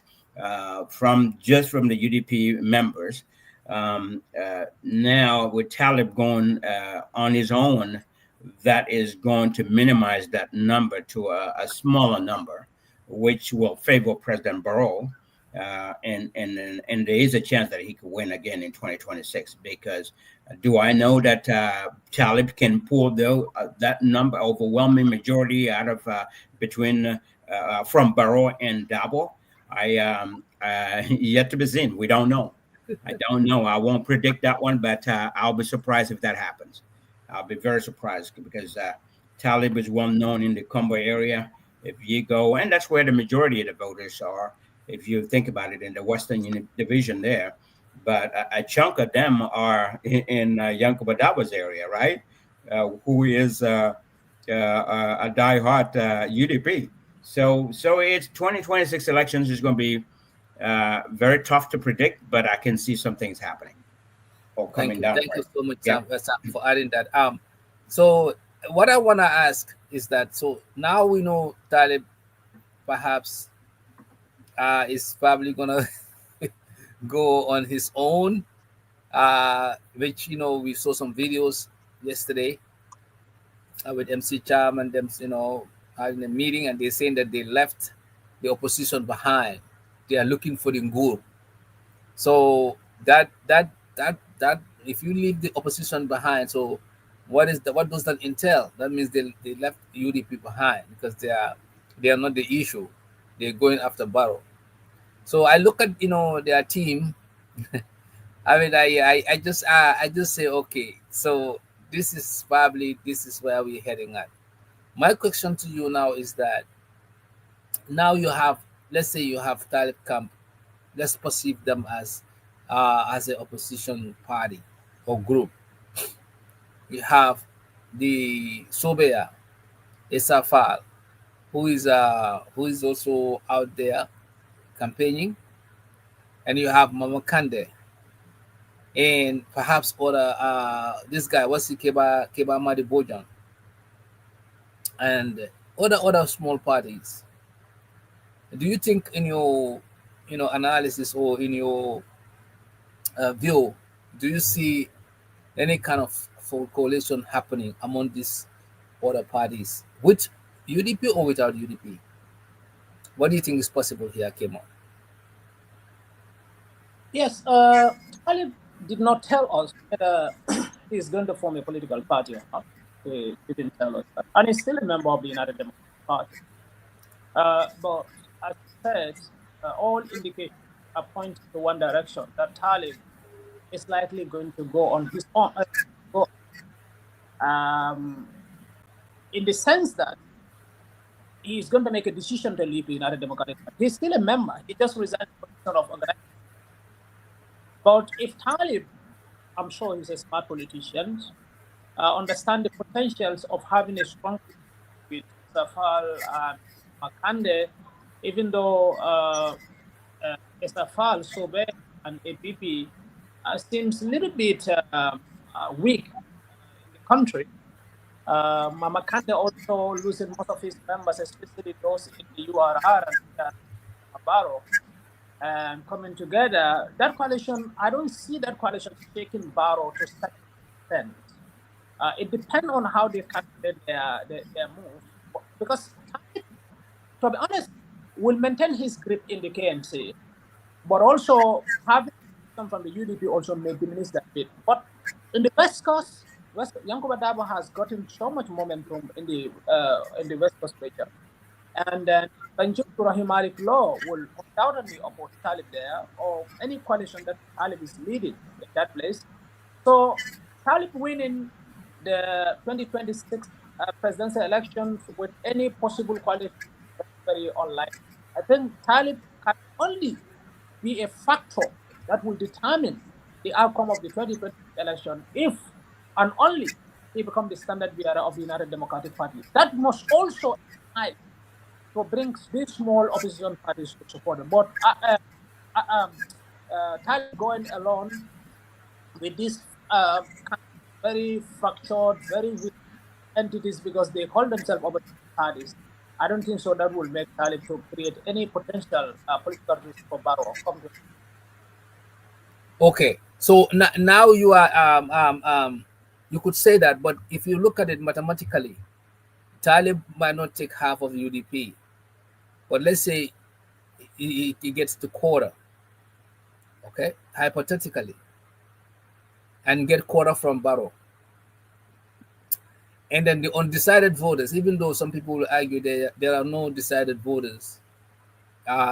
from the UDP members, now with Talib going on his own, that is going to minimize that number to a smaller number, which will favor President Barrow. And there is a chance that he could win again in 2026, because do I know that Talib can pull that number, overwhelming majority out of between from Barrow and Dabo? Yet to be seen. We don't know. I don't know. I won't predict that one, but I'll be surprised if that happens. I'll be very surprised, because Talib is well known in the Combo area. If you go, and that's where the majority of the voters are, if you think about it, in the Western Division there. But a chunk of them are in Yankuba Daba's area, right? Who is a diehard UDP. So it's 2026 elections is going to be very tough to predict, but I can see some things happening or coming down. Thank you so much, Yeah. Sam, for adding that. So what I want to ask is that, so now we know Talib perhaps is probably gonna go on his own, which we saw some videos yesterday with MC Cham and them, having a meeting, and they're saying that they left the opposition behind. They are looking for the Ngul. So that if you leave the opposition behind, so what does that entail? That means they left UDP behind because they are not the issue. They're going after Barrow. So I look at their team. I mean, I just say, okay, so this is where we're heading at. My question to you now is that now you have, let's say you have Talib camp. Let's perceive them as an opposition party or group. You have the Sobea Esafal, who is also out there campaigning, and you have Mama Kande, and perhaps other this guy, what's the Keba Madi Bojan, and other small parties. Do you think in your analysis or in your view, do you see any kind of full coalition happening among these other parties with UDP or without UDP? What do you think is possible here, Kemo? Yes, Talib did not tell us whether he's going to form a political party or not. He didn't tell us that. And he's still a member of the United Democratic Party. But as I said, all indications are pointing to one direction, that Talib is likely going to go on his own. Um, in the sense that he's going to make a decision to leave the United Democratic Party. He's still a member. He just resigned from the position of organization. But if Talib, I'm sure he's a smart politician, understand the potentials of having a strong with Safal and Makande, even though Safal, Sobe, and APP seems a little bit weak in the country. Mama Kande also losing most of his members, especially those in the URR and Barrow, and coming together. That coalition, I don't see that coalition taking Barrow to such extent. It depends on how they calculate their move. Because, to be honest, will maintain his grip in the KMC, but also having some from the UDP also may diminish that bit. But in the West Coast, Yankuba Dabo has gotten so much momentum in the West Coast region. And then Banjul Rahim Malik Law will undoubtedly oppose Talib there, or any coalition that Talib is leading in that place. So Talib winning the 2026 presidential elections with any possible coalition is very unlikely. I think Talib can only be a factor that will determine the outcome of the 2020 election if and only he becomes the standard bearer of the United Democratic Party. That must also help to bring these small opposition parties to support him. But Talib going alone with these very fractured, very weak entities because they call themselves opposition parties, I don't think so. That will make Talib to create any potential political risk for Barrow. Okay, so now you are you could say that, but if you look at it mathematically, Talib might not take half of UDP, but let's say he gets the quarter, okay, hypothetically, and get quarter from Barrow. And then the undecided voters, even though some people will argue there are no decided voters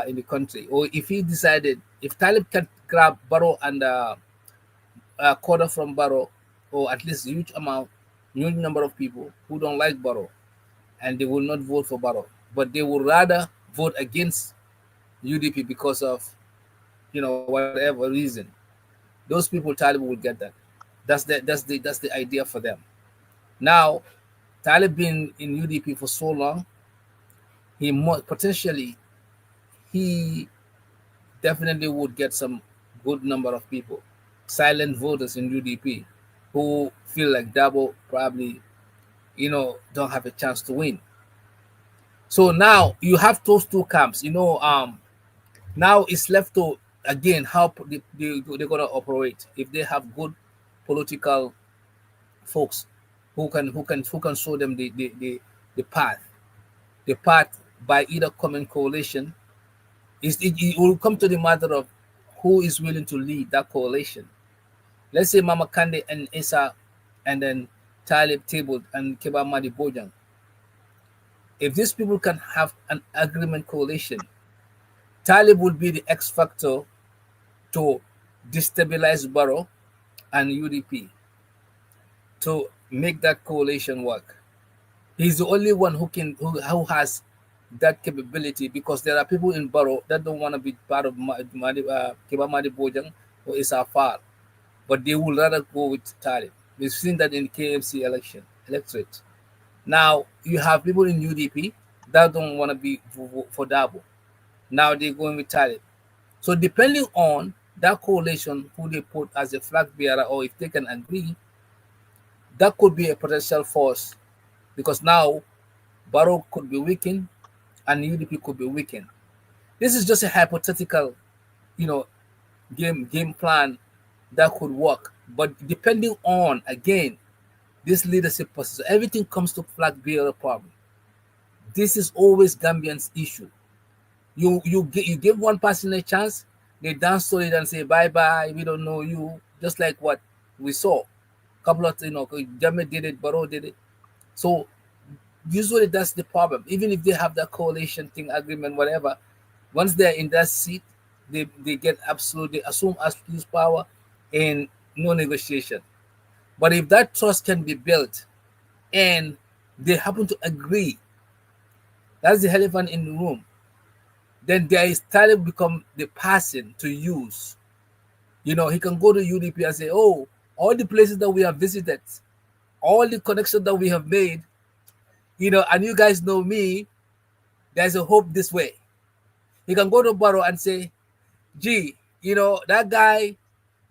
in the country, or if Talib can grab Barrow and a quarter from Barrow, or at least huge number of people who don't like Barrow, and they will not vote for Barrow, but they would rather vote against UDP because of whatever reason. Those people, Talib will get that. That's the idea for them. Now, Talib been in UDP for so long, potentially he definitely would get some good number of people, silent voters in UDP, who feel like Dabo probably, don't have a chance to win. So now you have those two camps. Now it's left to again how they're gonna operate. If they have good political folks who can show them the path, by either common coalition. It will come to the matter of who is willing to lead that coalition. Let's say Mama Kande and Issa, and then Talib tabled, and Keba Madi Bojang. If these people can have an agreement coalition, Talib will be the X factor to destabilize Barrow and UDP to make that coalition work. He's the only one who has that capability, because there are people in Barrow that don't want to be part of Keba Madi Bojang or Isafar, but they would rather go with Talib. We've seen that in KMC electorate. Now you have people in UDP that don't want to be for Dabo. Now they're going with Talib. So depending on that coalition, who they put as a flag bearer, or if they can agree, that could be a potential force, because now Barrow could be weakened and UDP could be weakened. This is just a hypothetical, you know, game plan that could work. But depending on, again, this leadership process, everything comes to flag bearer problem. This is always Gambians' issue. You give one person a chance, they dance to it and say bye bye. We don't know you. Just like what we saw, couple of Drammeh did it, Barrow did it. So usually that's the problem. Even if they have that coalition thing, agreement, whatever, once they're in that seat, they get absolutely assume absolute power and no negotiation. But if that trust can be built and they happen to agree, that's the elephant in the room. Then there is Talib become the person to use. He can go to UDP and say, oh, all the places that we have visited, all the connections that we have made, and you guys know me, there's a hope this way. He can go to Barrow and say, gee, that guy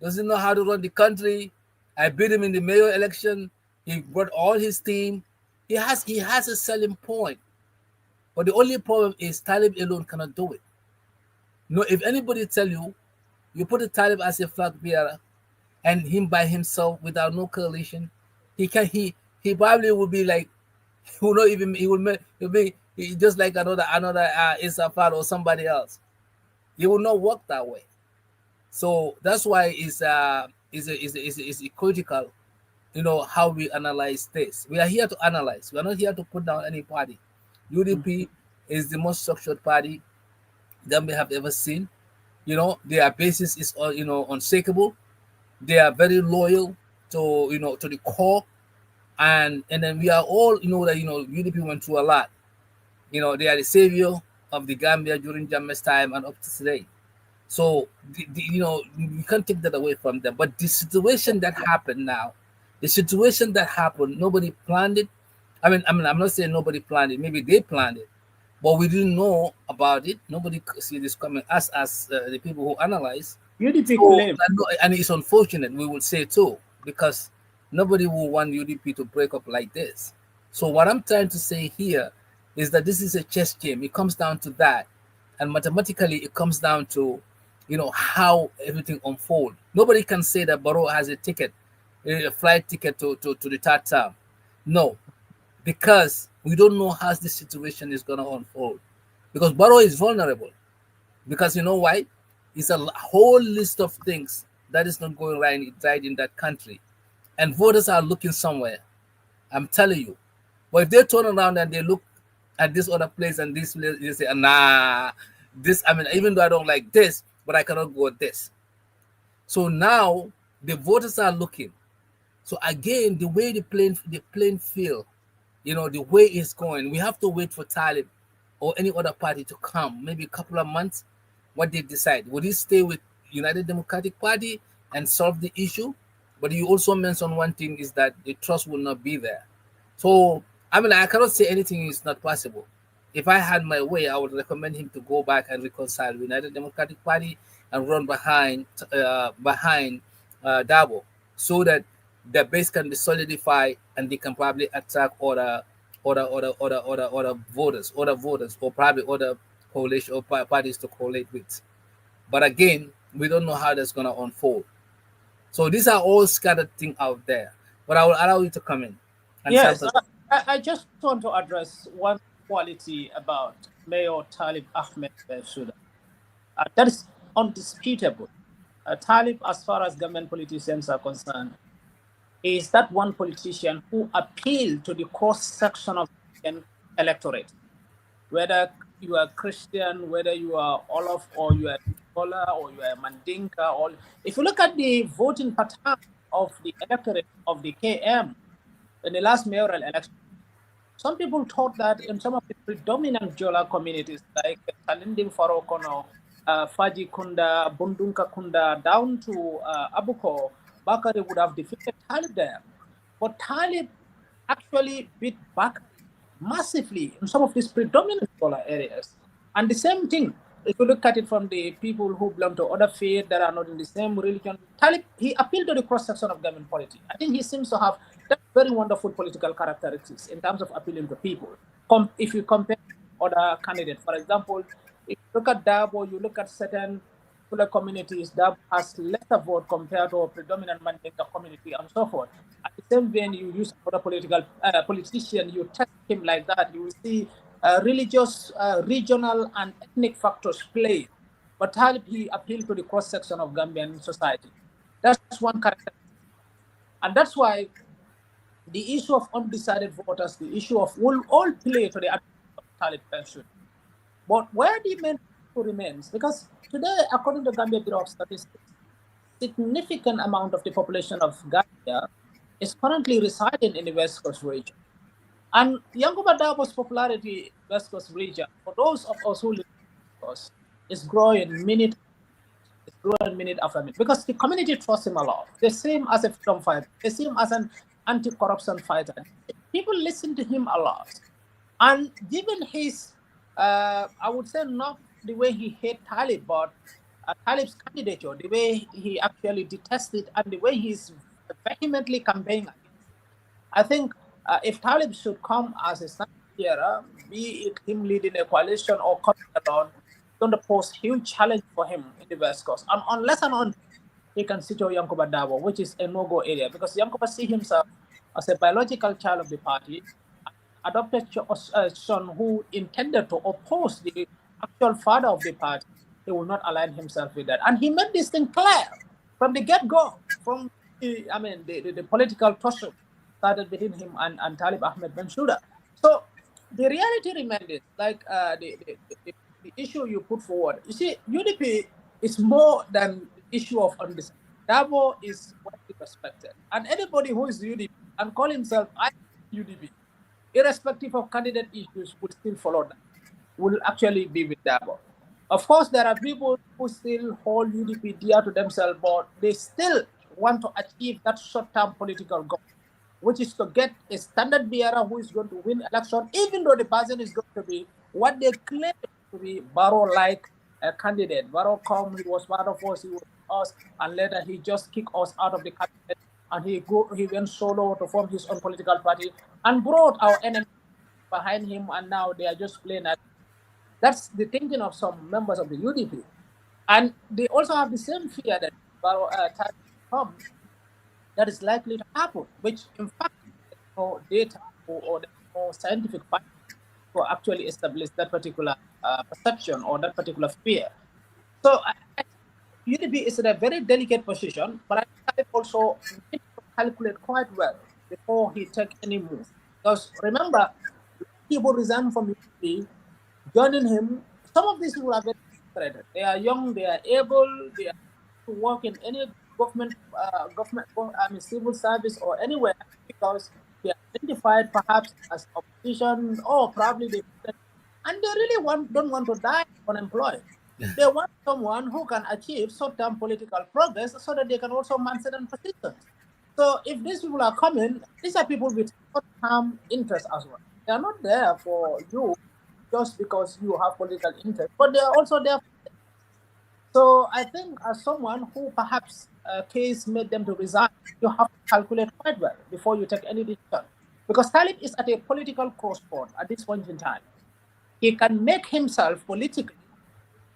doesn't know how to run the country. I beat him in the mayor election. He brought all his team. He has a selling point. But the only problem is Talib alone cannot do it. No, if anybody tell you, you put a Talib as a flag bearer and him by himself without no coalition, he probably will be like, he'll be just like another Isafar or somebody else. It will not work that way. So that's why it's critical, how we analyze this. We are here to analyze. We are not here to put down any party. UDP is the most structured party that we have ever seen. Their basis is unshakable. They are very loyal to the core, and then we are all that UDP went through a lot. They are the savior of the Gambia during Jammeh's time and up to today. So you can't take that away from them. But the situation that happened now, nobody planned it. I'm not saying nobody planned it. Maybe they planned it, but we didn't know about it. Nobody could see this coming. Us as the people who analyze. UDP So, claim. and it's unfortunate, we would say too, because nobody will want UDP to break up like this. So what I'm trying to say here is that this is a chess game. It comes down to that, and mathematically, it comes down to how everything unfolds. Nobody can say that Barrow has a ticket, a flight ticket to the third term. No, because we don't know how this situation is going to unfold. Because Barrow is vulnerable. Because you know why? It's a whole list of things that is not going right in that country. And voters are looking somewhere. I'm telling you. But if they turn around and they look at this other place and this place, they say, nah, even though I don't like this, but I cannot go with this. So now the voters are looking. So again, the way the plane field, the way it's going, we have to wait for Talib or any other party to come, maybe a couple of months, what they decide. Will he stay with United Democratic Party and solve the issue? But you also mentioned one thing is that the trust will not be there. So, I cannot say anything is not possible. If I had my way, I would recommend him to go back and reconcile with United Democratic Party and run behind Dabo, so that the base can be solidified and they can probably attack other voters, or probably other coalition or parties to collate with. But again, we don't know how that's going to unfold. So these are all scattered things out there. But I will allow you to come in. And Yes, I just want to address one quality about Mayor Talib Ahmed Bensouda. That is undisputable. Talib, as far as government politicians are concerned, is that one politician who appealed to the cross section of the electorate, whether you are Christian, whether you are Olaf, or you are Bola, or you are Mandinka, or if you look at the voting pattern of the electorate of the KM in the last mayoral election, some people thought that in some of the predominant Jola communities like Talinding Farokono, Faji Kunda, Bundunka Kunda, down to Abuko, Bakari would have defeated Talib there. But Talib actually beat Bakari massively in some of these predominant Jola areas. And the same thing, if you look at it from the people who belong to other faith that are not in the same religion, Talib, he appealed to the cross section of government polity. I think he seems to have that very wonderful political characteristics in terms of appealing to people. If you compare other candidates, for example, if you look at Dabo, you look at certain other communities, Dabo has lesser vote compared to a predominant Mandinka community and so forth. At the same vein, you use other politician, you test him like that, you will see religious, regional, and ethnic factors play. But Talib, he appealed to the cross section of Gambian society. That's one character. And that's why the issue of undecided voters, the issue of will all play to the advantage of Talib pension. But where the main issue remains, because today, according to Gambia Bureau of Statistics, significant amount of the population of Gambia is currently residing in the West Coast region. And Yankuba Dabo's popularity in the West Coast region, for those of us who live in the West Coast, is growing minute is growing minute after minute because the community trusts him a lot. They see him as a freedom fighter. They see him as an anti-corruption fighter. People listen to him a lot. And given his, I would say not the way he hate Talib, but Talib's candidature, the way he actually detested and the way he's vehemently campaigning against it. I think if Talib should come as a standard bearer, be it him leading a coalition or coming alone, it's going to pose huge challenge for him in the West Coast. And unless and until he can secure Yankuba Dabo, which is a no-go area, because Yankuba see himself as a biological child of the party, adopted son who intended to oppose the actual father of the party. He will not align himself with that. And he made this thing clear from the get-go, from the political tussle started between him and Talib Ahmed Bensouda. So the reality remains this, like the issue you put forward. You see, UDP is more than the issue of understanding. Dabo is widely respected. And anybody who is UDP and call himself I UDP, irrespective of candidate issues, would still follow that, will actually be with Dabo. Of course, there are people who still hold UDP dear to themselves, but they still want to achieve that short-term political goal, which is to get a standard bearer who is going to win election, even though the person is going to be what they claim to be Barrow-like candidate. Barrow come, he was part of us, he was us, and later he just kicked us out of the cabinet, and he went solo to form his own political party and brought our enemies behind him, and now they are just playing at. That's the thinking of some members of the UDP. And they also have the same fear that Barrow come that is likely to happen, which in fact there's no data or there's no scientific fact to actually establish that particular perception or that particular fear. So I UDP is in a very delicate position, but I think also needs to calculate quite well before he take any move. Because remember, people resign from UDP, joining him. Some of these people are very frustrated. They are young, they are able, they are to work in any civil service or anywhere because they are identified perhaps as opposition or probably they and they really don't want to die unemployed. They want someone who can achieve short-term political progress so that they can also manage certain positions. So if these people are coming, these are people with short-term interest as well. They are not there for you just because you have political interest, but they are also there. So I think as someone who perhaps a case made them to resign, you have to calculate quite well before you take any decision. Because Talib is at a political crossroad at this point in time. He can make himself politically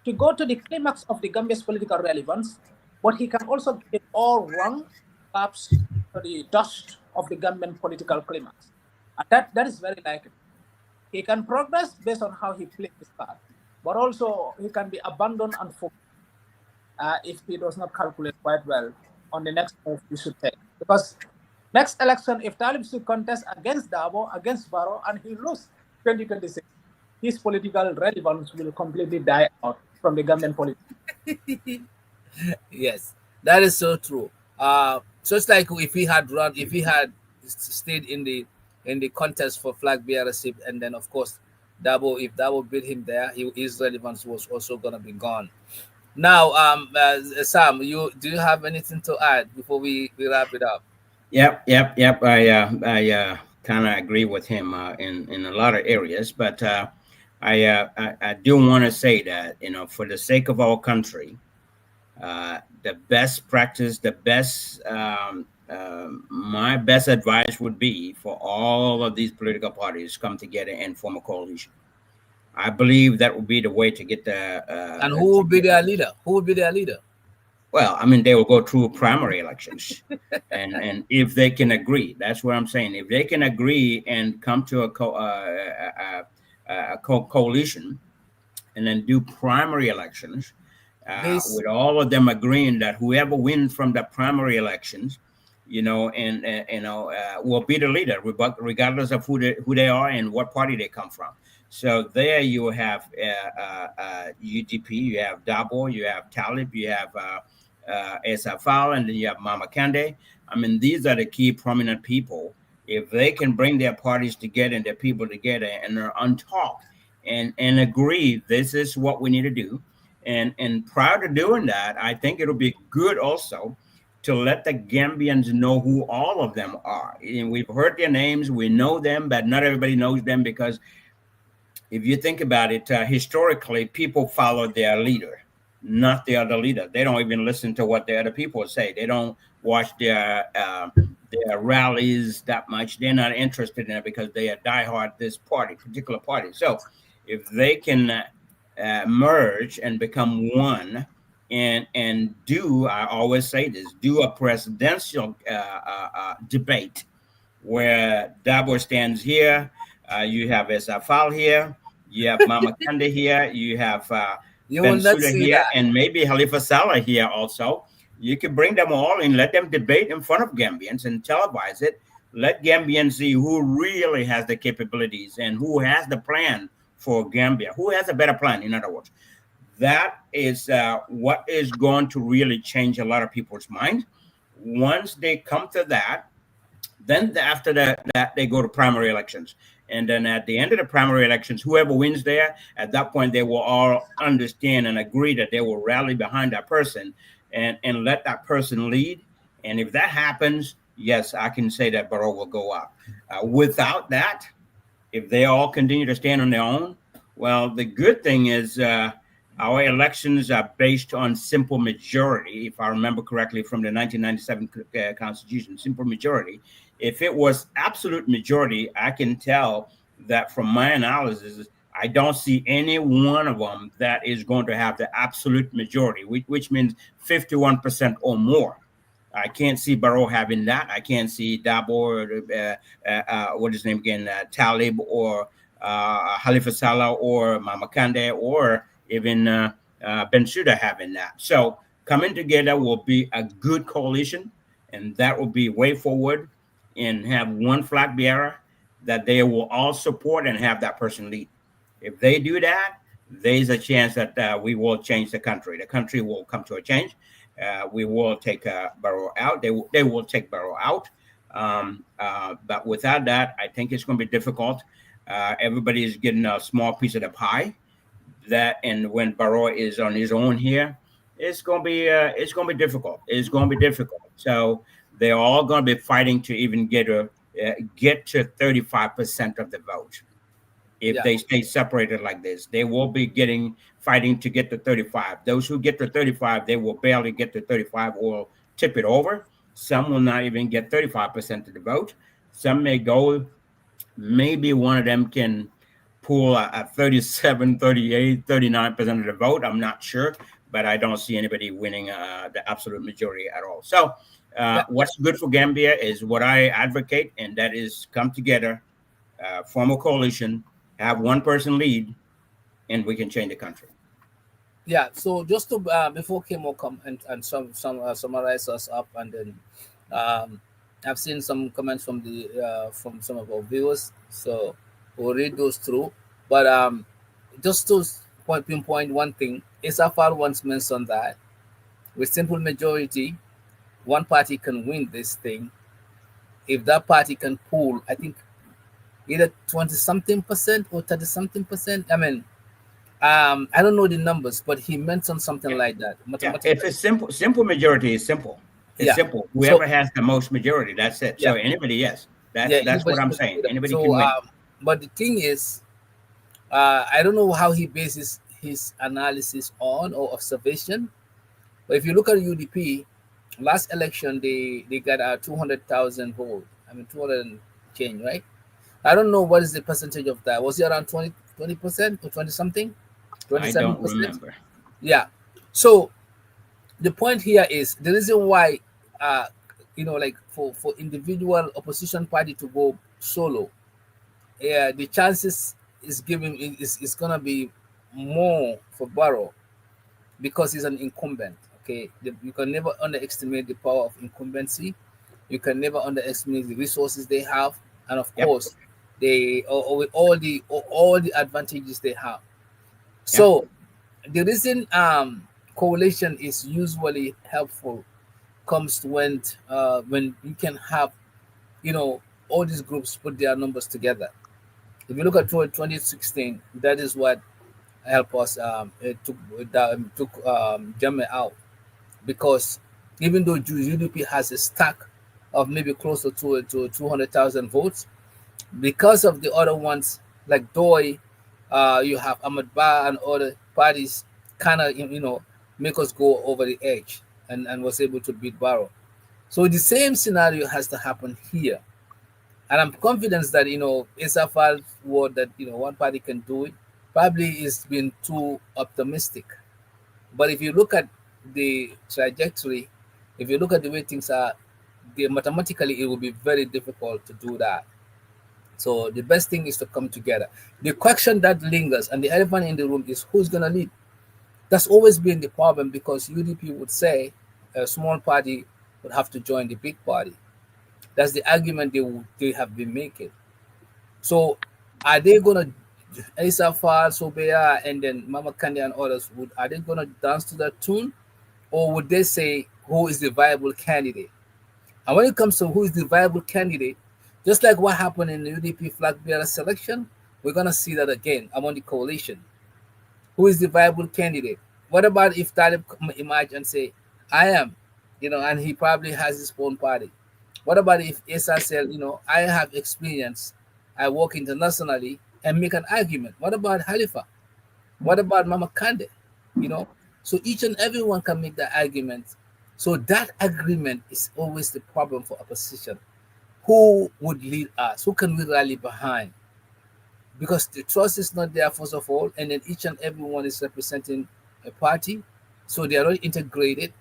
to go to the climax of the Gambia's political relevance, but he can also get it all wrong, perhaps to the dust of the Gambian political climax. And that is very likely. He can progress based on how he plays his card, but also he can be abandoned and forgotten if he does not calculate quite well on the next move he should take. Because Next election, if Talib should contest against Dabo, against Barrow, and he lose 2026, his political relevance will completely die out from the Gambian politics. Yes, that is so true. Just like if he had run, if he had stayed in the contest for flag bearership, and then of course Dabo, if Dabo beat him there, his relevance was also gonna be gone. Now, Sam, do you have anything to add before we wrap it up? Yep. I kind of agree with him in a lot of areas, but I do want to say that, for the sake of our country, the best practice, my best advice would be for all of these political parties come together and form a coalition. I believe that would be the way to get And the who to will be get. their leader? Who will be their leader? Well, I mean, they will go through primary elections, and if they can agree, that's what I'm saying. If they can agree and come to a coalition, and then do primary elections, This with all of them agreeing that whoever wins from the primary elections, will be the leader, regardless of who they are and what party they come from. So there you have UTP, you have Dabo, you have Talib, you have Esafal, and then you have Mama Kande. I mean, these are the key prominent people. If they can bring their parties together and their people together and are on talk and agree this is what we need to do, and prior to doing that, I think it'll be good also to let the Gambians know who all of them are. And we've heard their names, we know them, but not everybody knows them because if you think about it, historically, people follow their leader, not the other leader. They don't even listen to what the other people say. They don't watch their rallies that much. They're not interested in it because they are diehard this particular party. So if they can merge and become one, and do, I always say this, do a presidential debate where Dabo stands here, you have Esafal here, you have Mama Kande here, you have you will not Bensouda see here, that. and maybe Halifa Saleh here also. You can bring them all and let them debate in front of Gambians and televise it. Let Gambians see who really has the capabilities and who has the plan for Gambia, who has a better plan, in other words. That is what is going to really change a lot of people's minds. Once they come to that, then after that they go to primary elections, and then at the end of the primary elections, whoever wins there, at that point they will all understand and agree that they will rally behind that person and let that person lead. And if that happens, yes, I can say that Barrow will go up. Without that, if they all continue to stand on their own, well, the good thing is our elections are based on simple majority, if I remember correctly, from the 1997 Constitution, simple majority. If it was absolute majority, I can tell that from my analysis, I don't see any one of them that is going to have the absolute majority, which means 51% or more. I can't see Barrow having that. I can't see Dabo or what is his name again, Talib or Halifa Salah or Mama Kande or even Bensouda having that. So coming together will be a good coalition, and that will be way forward, and have one flag bearer that they will all support and have that person lead. If they do that, there's a chance that we will change the country. The country will come to a change. We will take Barrow out. They will take Barrow out. But without that, I think it's going to be difficult. Everybody is getting a small piece of the pie. That, and when Barrow is on his own here, it's going to be difficult. It's going to be difficult. So they're all going to be fighting to even get to 35% of the vote. If Yeah, they stay separated like this, they will be fighting to get to 35. Those who get to 35, they will barely get to 35 or tip it over. Some will not even get 35% of the vote. Some may go, maybe one of them can pull a 37, 38, 39% of the vote. I'm not sure, but I don't see anybody winning the absolute majority at all. So yeah, what's good for Gambia is what I advocate, and that is come together, form a coalition, have one person lead, and we can change the country. yeah. So just to before Kemo come and summarize us up, and then um, I've seen some comments from some of our viewers, so we'll read those through. But just to pinpoint one thing, Isafar once mentioned that with simple majority, one party can win this thing if that party can pull, I think, either 20 something percent or 30 something percent. I mean, I don't know the numbers, but he mentioned something Yeah, like that yeah. If mathematically. it's simple, simple majority is simple. It's Yeah. simple. So Whoever has the most majority, that's it. So yeah, anybody, yes, yeah, that's anybody what I'm can saying. do that. Anybody So can win. but the thing is, I don't know how he bases his analysis on or observation. But if you look at UDP, last election they got 200,000 votes. I mean 200 and change, right? I don't know what is the percentage of that. Was it around 20% or 20 something, I twenty don't 7%? remember. Yeah. So the point here is the reason why, uh, like for individual opposition party to go solo, yeah, the chances is giving is gonna be more for Barrow because he's an incumbent. Okay, you can never underestimate the power of incumbency. You can never underestimate the resources they have, and of Yep, course, they with all the advantages they have. yep, So the reason coalition is usually helpful comes to when you can have all these groups put their numbers together. If you look at 2016, that is what helped us. It took Drammeh out because even though UDP has a stack of maybe closer to 200,000 votes, because of the other ones like Doi, you have Ahmad Ba and other parties kind of make us go over the edge and was able to beat Barrow. So the same scenario has to happen here. And I'm confident that Isafal's word that one party can do it probably is being too optimistic. But if you look at the trajectory, if you look at the way things are, mathematically it will be very difficult to do that. So the best thing is to come together. The question that lingers and the elephant in the room is who's gonna lead. That's always been the problem because UDP would say a small party would have to join the big party. That's the argument they have been making. So are they gonna Asa Fall, Sobea, and then Mama Kandi and others are they gonna dance to that tune? Or would they say who is the viable candidate? And when it comes to who is the viable candidate, just like what happened in the UDP flag bearer selection, we're gonna see that again among the coalition. Who is the viable candidate? What about if Talib emerge and say, I am, and he probably has his own party? What about if Esa said, I have experience, I work internationally and make an argument? What about Halifa? What about Mama Kande? You know, so each and everyone can make the argument. So that agreement is always the problem for opposition. Who would lead us? Who can we rally behind? Because the trust is not there, first of all, and then each and everyone is representing a party, so they are not integrated.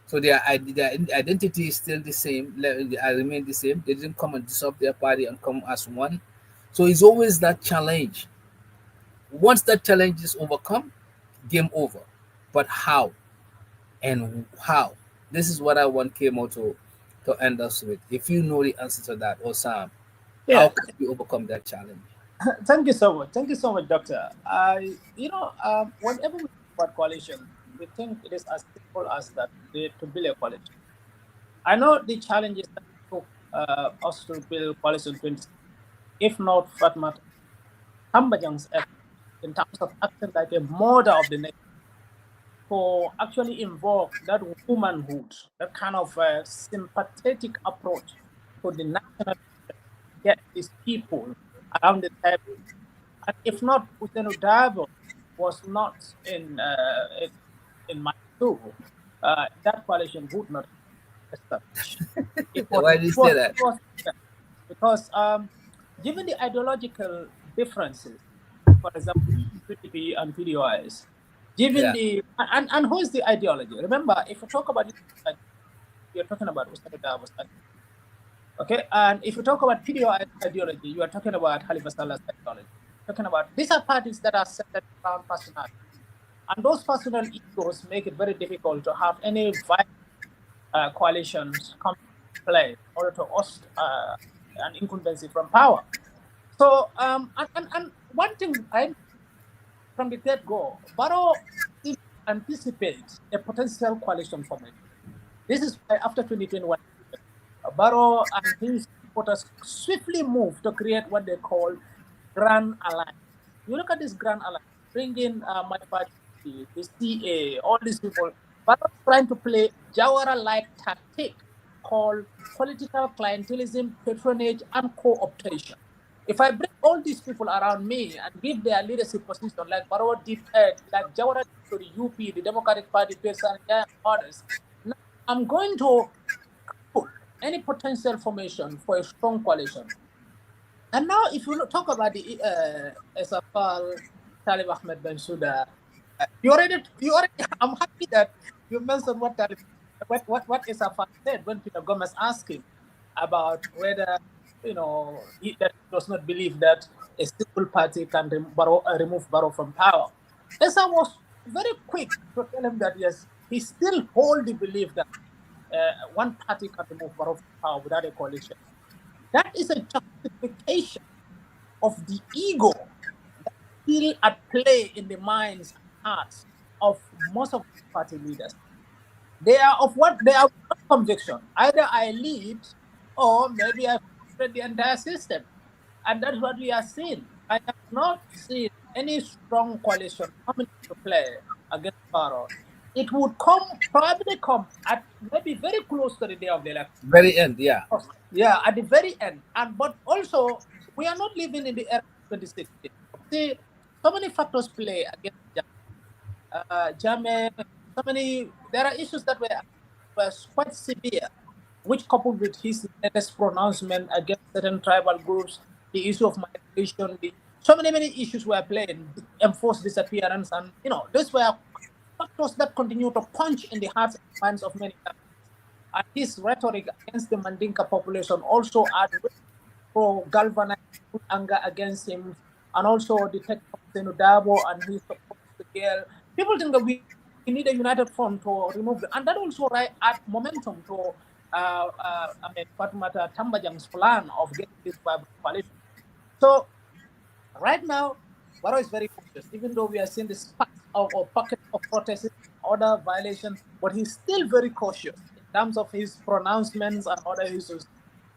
So their identity is still the same, they remain the same. They didn't come and dissolve their party and come as one. So it's always that challenge. Once that challenge is overcome, game over. But how and how? This is what I want Kemo to end us with. If you know the answer to that, or Sam, how Yeah, can we overcome that challenge? thank you so much. Thank you so much, Doctor. Whenever we talk about coalition, we think it is as simple as that to build a coalition. I know the challenges that took us to build coalition 20, if not Fatma Tambajang's effort in terms of acting like a mother of the nation, for actually invoke that womanhood, that kind of sympathetic approach to the national, get these people around the table. And if not, Hussein Dabo was not in my too, that coalition would not establish. It was Why do you say that? because given the ideological differences, for example, PDP and PDOIs, given Yeah. the and who is the ideology? Remember, if you talk about it, you're talking about Hussein Dabo's ideology. Okay, and if you talk about PDO ideology, you are talking about Halifa Salah's ideology. Talking about these are parties that are centered around personality, and those personal egos make it very difficult to have any viable coalitions come to play. order to oust an incumbency from power. So, and one thing I from the get-go, Barrow did anticipate a potential coalition formation. This is why after 2021, Barrow and his supporters swiftly moved to create what they call Grand Alliance. You look at this Grand Alliance, bring in my party, the CA, all these people. Barrow is trying to play Jawara-like tactic called political clientelism, patronage, and co-optation. If I bring all these people around me and give their leadership position, like Barrow did, like Jawara did to the UP, the Democratic Party, Pearson, and others, now I'm going to put any potential formation for a strong coalition. And now, if you talk about the SFL, Talib Ahmed Bensouda, I'm happy that you mentioned what SFL said when Peter Gomez asked him about whether, that he does not believe that a single party can remove Barrow from power. Esa was very quick to tell him that, yes, he still hold the belief that one party can remove Barrow from power without a coalition. That is a justification of the ego that's still at play in the minds and hearts of most of the party leaders. They are of what they are conviction. Either I lead or maybe I frustrate the entire system. And that's what we are seeing. I have not seen any strong coalition coming to play against Barrow. It would probably come at maybe very close to the day of the election. Very end, yeah. Yeah, at the very end. But also, we are not living in the era of 2016. See, so many factors play against Drammeh. There are issues that were quite severe, which coupled with his latest pronouncement against certain tribal groups, the issue of migration, so many issues were playing, enforced disappearance, and those were factors that continue to punch in the hearts and minds of many. And his rhetoric against the Mandinka population also added to galvanize anger against him, and also the tech of Senudabo and his support to girl. People think that we need a united front to remove them, and that also add momentum to Fatmata Tambajang's plan of getting this vibrant coalition. So right now, Barrow is very cautious, even though we are seeing this spark of pocket of protests, other violations, but he's still very cautious in terms of his pronouncements and other issues.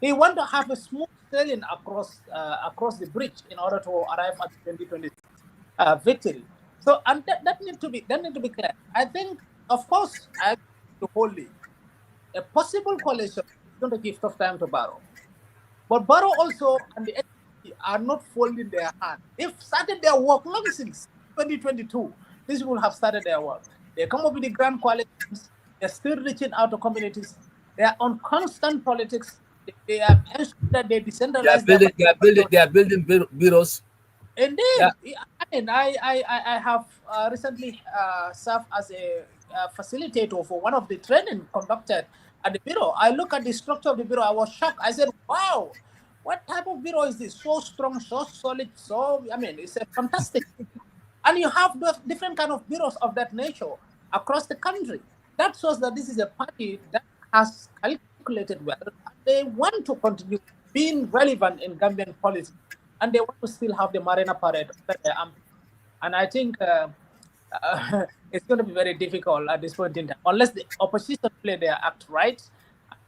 He wants to have a smooth sailing across the bridge in order to arrive at the 2026 victory. So, and that need to be clear. I think, of course, I agree wholly. A possible coalition is going to give tough time to Barrow, but Barrow also and the NDC are not folding their hands. They've started their work long since 2022. These people have started their work. They come up with the grand coalitions. They're still reaching out to communities. They are on constant politics. They are ensuring that they decentralize. They are building bureaus. Indeed, yeah. I have recently served as a facilitator for one of the training conducted at the bureau. I look at the structure of the bureau. I was shocked. I said, "Wow, what type of bureau is this? So strong, so solid, it's a fantastic." And you have those different kind of bureaus of that nature across the country. That shows that this is a party that has calculated well. They want to continue being relevant in Gambian politics, and they want to still have the Marina Parade. And I think it's going to be very difficult at this point in time, unless the opposition play their act right.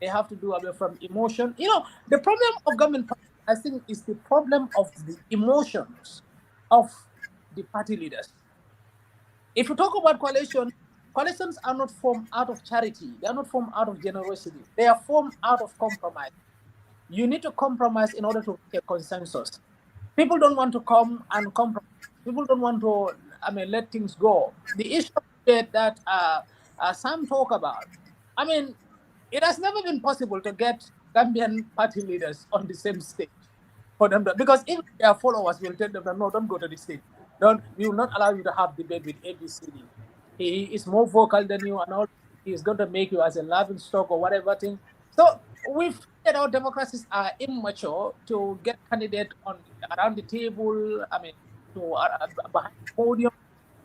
They have to do away from emotion. The problem of government, I think, is the problem of the emotions of the party leaders. If you talk about coalitions are not formed out of charity. They are not formed out of generosity. They are formed out of compromise. You need to compromise in order to reach a consensus. People don't want to come and compromise. People don't want to, let things go. The issue that Sam talk about, it has never been possible to get Gambian party leaders on the same stage for them because if their followers will tell them, no, don't go to the stage. We will not allow you to have debate with ABCD. He is more vocal than you, and all he's going to make you as a laughing stock or whatever thing. So we've figured out democracies are immature to get candidates around the table. Behind the podium,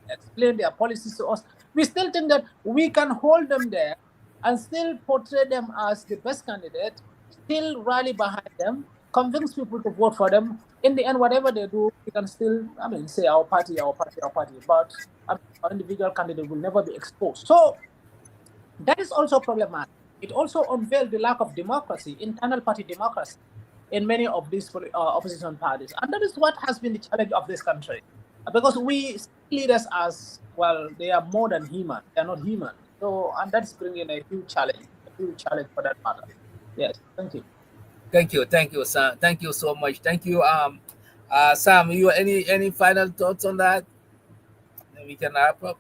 explain their policies to us. We still think that we can hold them there and still portray them as the best candidate, still rally behind them, convince people to vote for them. In the end, whatever they do, we can still, I mean, say our party, our party, our party. But I mean, our individual candidate will never be exposed. So that is also problematic. It also unveiled the lack of democracy, internal party democracy, in many of these opposition parties. And that is what has been the challenge of this country. Because we see leaders as, well, they are more than human. They are not human. So, and that's bringing a huge challenge for that matter. Yes, thank you. Thank you, Sam. Thank you so much. Thank you, Sam. You any final thoughts on that? Then we can wrap up.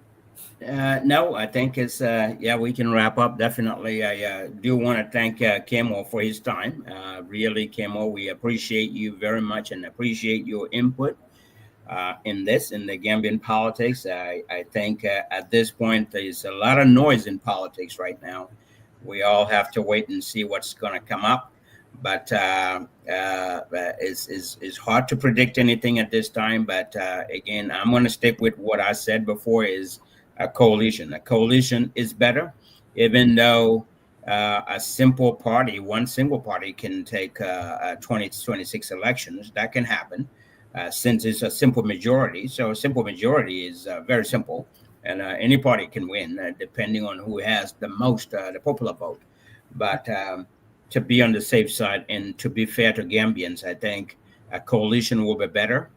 No, I think it's yeah, we can wrap up. Definitely, I do want to thank Kemo for his time. Really, Kemo, we appreciate you very much and appreciate your input in the Gambian politics. I think at this point there's a lot of noise in politics right now. We all have to wait and see what's going to come up. But it's hard to predict anything at this time. But again, I'm going to stick with what I said before: is a coalition. A coalition is better, even though a simple party, one single party, can take 26 elections. That can happen since it's a simple majority. So a simple majority is very simple, and any party can win depending on who has the most, the popular vote. But to be on the safe side and to be fair to Gambians, I think a coalition will be better,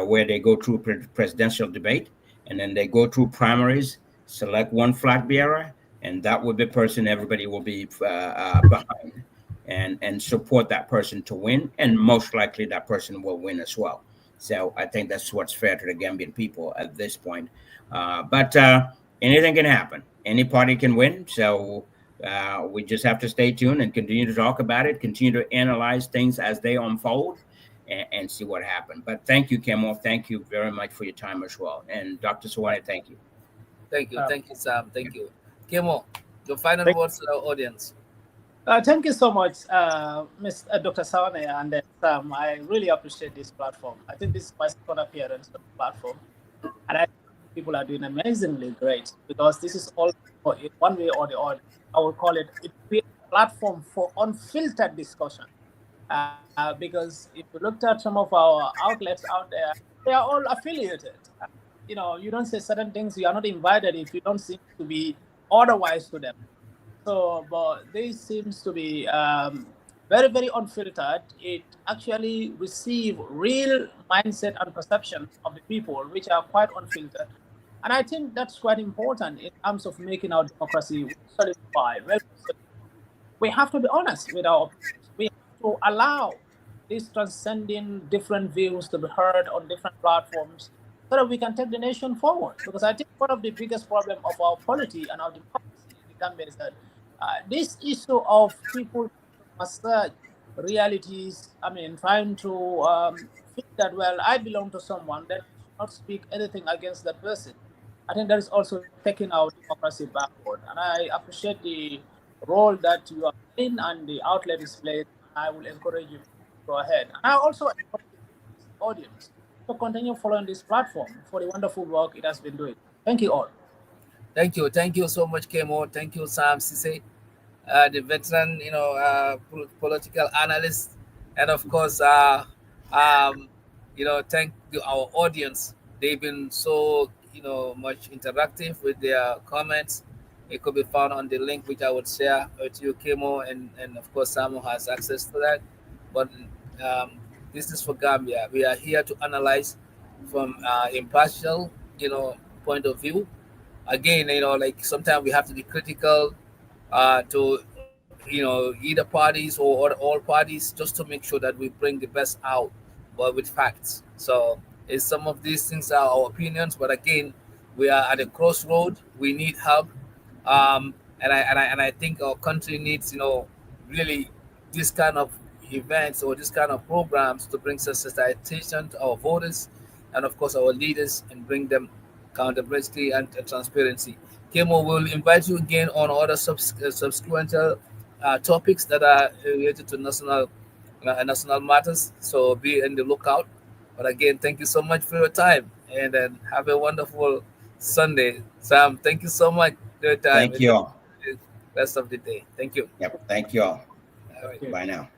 where they go through presidential debate and then they go through primaries, select one flag bearer, and that will be the person everybody will be behind and support that person to win, and most likely that person will win as well. So I think that's what's fair to the Gambian people at this point. But anything can happen. Any party can win. So we just have to stay tuned and continue to talk about it, continue to analyze things as they unfold, and see what happened. But thank you, Kemo. Thank you very much for your time as well. And Dr. Sawaneh, thank you. Thank you, Sam. Thank you, Kemo. Your final Thank, words to the audience. thank you so much, Ms. Dr. Sawaneh and Sam. I really appreciate this platform. I think this is my second appearance on the platform, and I think people are doing amazingly great, because this is all, in one way or the other, I would call it, it creates a platform for unfiltered discussion. Because if you looked at some of our outlets out there, they are all affiliated. You don't say certain things, you are not invited if you don't seem to be otherwise to them. So, but this seems to be very, very unfiltered. It actually receive real mindset and perception of the people, which are quite unfiltered. And I think that's quite important in terms of making our democracy solidify. We have to be honest with our opinions. We have to allow these transcending different views to be heard on different platforms, so that we can take the nation forward. Because I think one of the biggest problem of our polity and our democracy in the Gambia is that this issue of people massage realities, I mean, trying to feel that, well, I belong to someone, then I should not speak anything against that person. I think that is also taking our democracy backward. And I appreciate the role that you are playing and the outlet is playing. I will encourage you to go ahead. And I also encourage the audience to continue following this platform for the wonderful work it has been doing. Thank you all. Thank you so much, Kemo. Thank you, Sam Ceesay, the veteran, political analyst, and of course, um, thank our audience. They've been so much interactive with their comments. It could be found on the link which I would share with you, Kemo, and of course, Samu has access to that. But um, this is for Gambia. We are here to analyze from impartial, point of view. Again, like sometimes we have to be critical to either parties or all parties, just to make sure that we bring the best out, but with facts. So some of these things are our opinions, but again, we are at a crossroad. We need help, and I think our country needs really this kind of events or this kind of programs to bring sensitization to our voters and of course our leaders and bring them accountability and transparency. Kemo will invite you again on other subsequent topics that are related to national matters. So be in the lookout. But again, thank you so much for your time, and then have a wonderful Sunday. Sam, thank you so much for your time. Thank you all. Rest of the day. Thank you. Yep. Thank you all. All right. Okay. Bye now.